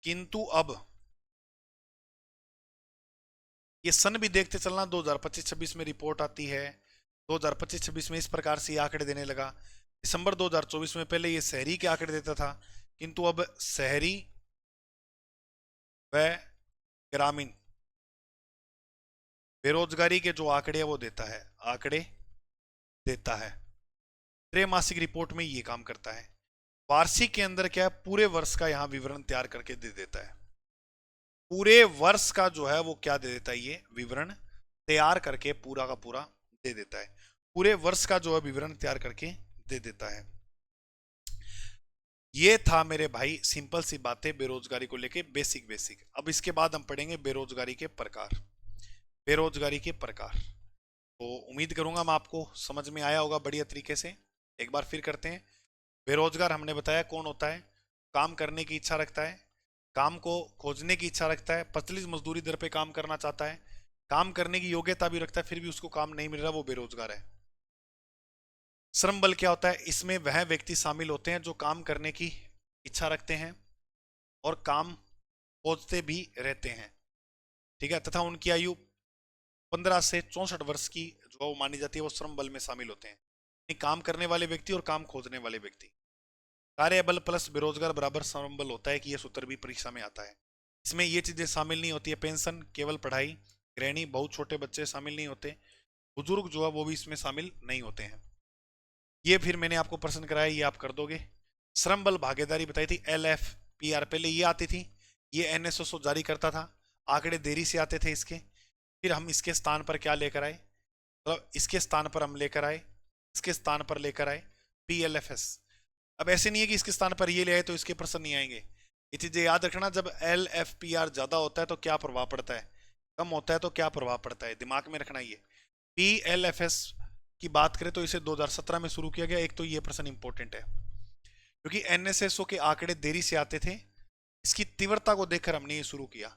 किंतु अब ये सन भी देखते चलना, 2025-26 में रिपोर्ट आती है, 2025-26 में इस प्रकार से आंकड़े देने लगा। दिसंबर 2024 में पहले ये शहरी के आंकड़े देता था, किंतु अब शहरी व ग्रामीण बेरोजगारी के जो आंकड़े है वो देता है, आंकड़े देता है। त्रैमासिक रिपोर्ट में ये काम करता है। वार्षिक के अंदर क्या है, पूरे वर्ष का यहां विवरण तैयार करके दे देता है। पूरे वर्ष का जो है वो क्या दे देता है, ये विवरण तैयार करके पूरा का पूरा दे देता है। पूरे वर्ष का जो है विवरण तैयार करके दे देता है। ये था मेरे भाई सिंपल सी बातें बेरोजगारी को लेके, बेसिक बेसिक। अब इसके बाद हम पढ़ेंगे बेरोजगारी के प्रकार, बेरोजगारी के प्रकार। तो उम्मीद करूंगा मैं आपको समझ में आया होगा बढ़िया तरीके से। एक बार फिर करते हैं। बेरोजगार हमने बताया कौन होता है, काम करने की इच्छा रखता है, काम को खोजने की इच्छा रखता है, पतली मजदूरी दर पे काम करना चाहता है, काम करने की योग्यता भी रखता है, फिर भी उसको काम नहीं मिल रहा, वो बेरोजगार है। श्रम बल क्या होता है, इसमें वह व्यक्ति शामिल होते हैं जो काम करने की इच्छा रखते हैं और काम खोजते भी रहते हैं। ठीक है, तथा उनकी आयु 15 से 64 वर्ष की जो वो मानी जाती है, वो श्रम बल में शामिल होते हैं। काम करने वाले व्यक्ति और काम खोजने वाले व्यक्ति। कार्य बल प्लस बेरोजगार बराबर श्रम बल होता है, कि यह सूत्र भी परीक्षा में आता है। इसमें ये चीजें शामिल नहीं होती है, पेंशन, केवल पढ़ाई, गृहिणी, बहुत छोटे बच्चे शामिल नहीं होते, बुजुर्ग जो है वो भी इसमें शामिल नहीं होते हैं। ये फिर मैंने आपको प्रश्न कराया, ये आप कर दोगे। श्रम बल भागीदारी बताई थी, एल एफ पी आर पहले ये आती थी, ये एनएसएसओ जारी करता था, आंकड़े देरी से आते थे इसके। फिर हम इसके स्थान पर क्या लेकर आए, मतलब इसके स्थान पर हम लेकर आए, इसके स्थान पर लेकर आए पीएलएफएस। अब ऐसे नहीं है कि इसके स्थान पर ये ले आए तो इसके प्रश्न नहीं आएंगे, ये चीजें याद रखना, जब LFPR ज्यादा होता है तो क्या प्रभाव पड़ता है, कम होता है तो क्या प्रभाव पड़ता है, दिमाग में रखना ये। PLFS की बात करें तो इसे 2017 में शुरू किया गया। एक तो ये प्रश्न इंपॉर्टेंट है क्योंकि NSSO के आंकड़े देरी से आते थे, इसकी तीव्रता को देखकर हमने ये शुरू किया।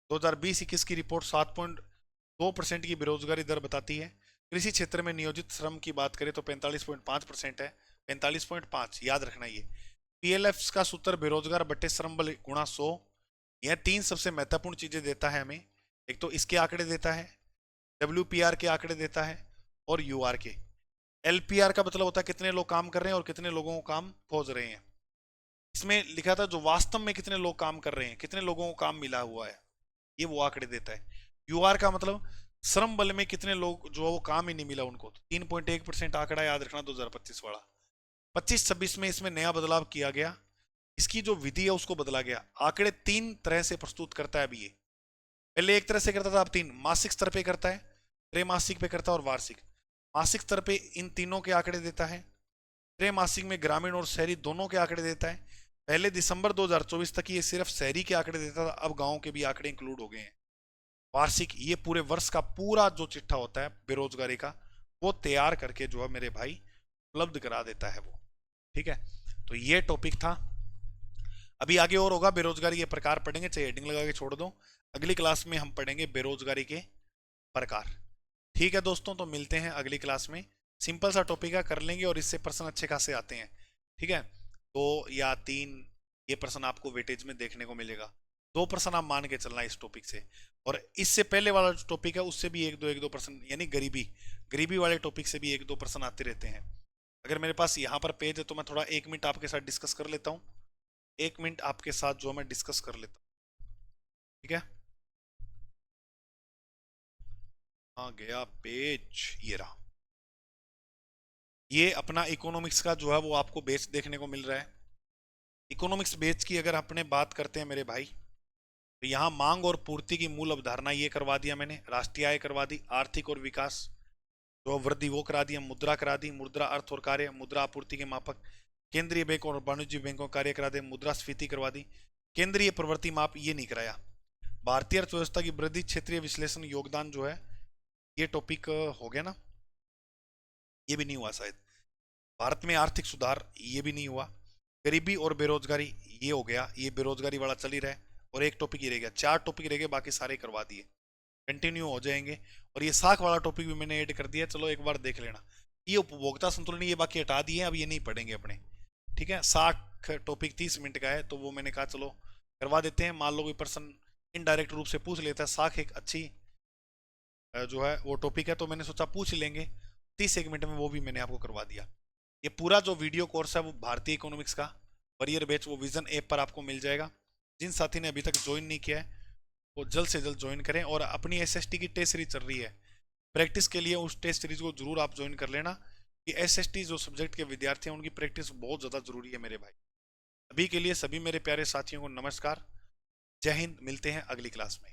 2020-21 की रिपोर्ट 7.2% की बेरोजगारी दर बताती है। कृषि क्षेत्र में नियोजित श्रम की बात करें तो 45.5% है, 45.5 याद रखना ये। PLF का सूत्र बेरोजगार बटे श्रम बल गुणा 100। यह 3 सबसे महत्वपूर्ण चीजें देता है हमें। एक तो इसके आंकड़े देता है, WPR के आंकड़े देता है, और UR के। LPR का मतलब होता है कितने लोग काम कर रहे हैं और कितने लोगों को काम खोज रहे हैं। इसमें लिखा था जो वास्तव में कितने लोग काम कर रहे हैं, कितने लोगों को काम मिला हुआ है, ये वो आंकड़े देता है। UR का मतलब श्रम बल में कितने लोग जो वो काम ही नहीं मिला उनको। 3.1% आंकड़ा याद रखना 2025 वाला। 25-26 में इसमें नया बदलाव किया गया, इसकी जो विधि है उसको बदला गया। आंकड़े 3 तरह से प्रस्तुत करता है अभी ये, पहले एक तरह से करता था, अब 3 मासिक स्तर पे करता है, त्रैमासिक पे करता है और वार्षिक। मासिक स्तर पे इन तीनों के आंकड़े देता है, त्रैमासिक में ग्रामीण और शहरी दोनों के आंकड़े देता है। पहले दिसंबर 2024 तक ये सिर्फ शहरी के आंकड़े देता था, अब गांव के भी आंकड़े इंक्लूड हो गए हैं। वार्षिक ये पूरे वर्ष का पूरा जो चिट्ठा होता है बेरोजगारी का, वो तैयार करके जो है मेरे भाई उपलब्ध करा देता है वो। ठीक है, तो ये टॉपिक था। अभी आगे और होगा, बेरोजगारी के प्रकार पढ़ेंगे, चाहे हेडिंग लगा के छोड़ दो। अगली क्लास में हम पढ़ेंगे बेरोजगारी के प्रकार। ठीक है दोस्तों, तो मिलते हैं अगली क्लास में। सिंपल सा टॉपिक है, कर लेंगे और इससे प्रश्न अच्छे खासे आते हैं। ठीक है, 2 या 3 ये प्रश्न आपको वेटेज में देखने को मिलेगा। 2 प्रश्न आप मान के चलना इस टॉपिक से, और इससे पहले वाला जो टॉपिक है उससे भी एक दो प्रश्न, यानी गरीबी वाले टॉपिक से भी 1-2 प्रश्न आते रहते हैं। अगर मेरे पास यहाँ पर पेज है तो मैं थोड़ा 1 मिनट आपके साथ डिस्कस कर लेता हूँ। 1 मिनट आपके साथ जो मैं डिस्कस कर लेता हूँ। ठीक है, हाँ गया पेज, ये रहा। ये अपना इकोनॉमिक्स का जो है वो आपको बेच देखने को मिल रहा है। इकोनॉमिक्स बेच की अगर अपने बात करते हैं मेरे भाई, तो यहाँ मांग और पूर्ति की मूल अवधारणा ये करवा दिया मैंने, राष्ट्रीय आय करवा दी, आर्थिक और विकास जो वृद्धि वो करा दिया, मुद्रा करा दी, मुद्रा अर्थ और कार्य, मुद्रा आपूर्ति के मापक, केंद्रीय बैंक और वाणिज्य बैंकों कार्य करा दे, मुद्रास्फीति करवा दी, केंद्रीय प्रवृत्ति माप ये नहीं कराया। भारतीय अर्थव्यवस्था की वृद्धि, क्षेत्रीय विश्लेषण योगदान जो है ये टॉपिक हो गया ना, ये भी नहीं हुआ शायद। भारत में आर्थिक सुधार ये भी नहीं हुआ। गरीबी और बेरोजगारी ये हो गया, ये बेरोजगारी वाला चल ही रहा है। और एक टॉपिक ये रह गया, 4 टॉपिक रह गए, बाकी सारे करवा दिए, कंटिन्यू हो जाएंगे। और ये साख वाला टॉपिक भी मैंने ऐड कर दिया, चलो एक बार देख लेना। ये उपभोक्ता संतुलन ये बाकी हटा दिए, अब ये नहीं पढ़ेंगे अपने। ठीक है, साख टॉपिक 30 मिनट का है तो वो मैंने कहा चलो करवा देते हैं। मान लो कोई पर्सन इनडायरेक्ट रूप से पूछ लेता है, साख एक अच्छी जो है वो टॉपिक है, तो मैंने सोचा पूछ लेंगे, 30 मिनट में वो भी मैंने आपको करवा दिया। ये पूरा जो वीडियो कोर्स है वो भारतीय इकोनॉमिक्स का वरियर बैच वो विजन ऐप पर आपको मिल जाएगा। जिन साथी ने अभी तक ज्वाइन नहीं किया है वो जल्द से जल्द ज्वाइन करें। और अपनी SST की टेस्ट सीरीज चल रही है, प्रैक्टिस के लिए उस टेस्ट सीरीज को जरूर आप ज्वाइन कर लेना। कि SST जो सब्जेक्ट के विद्यार्थी हैं उनकी प्रैक्टिस बहुत ज़्यादा जरूरी है मेरे भाई। अभी के लिए सभी मेरे प्यारे साथियों को नमस्कार, जय हिंद, मिलते हैं अगली क्लास में।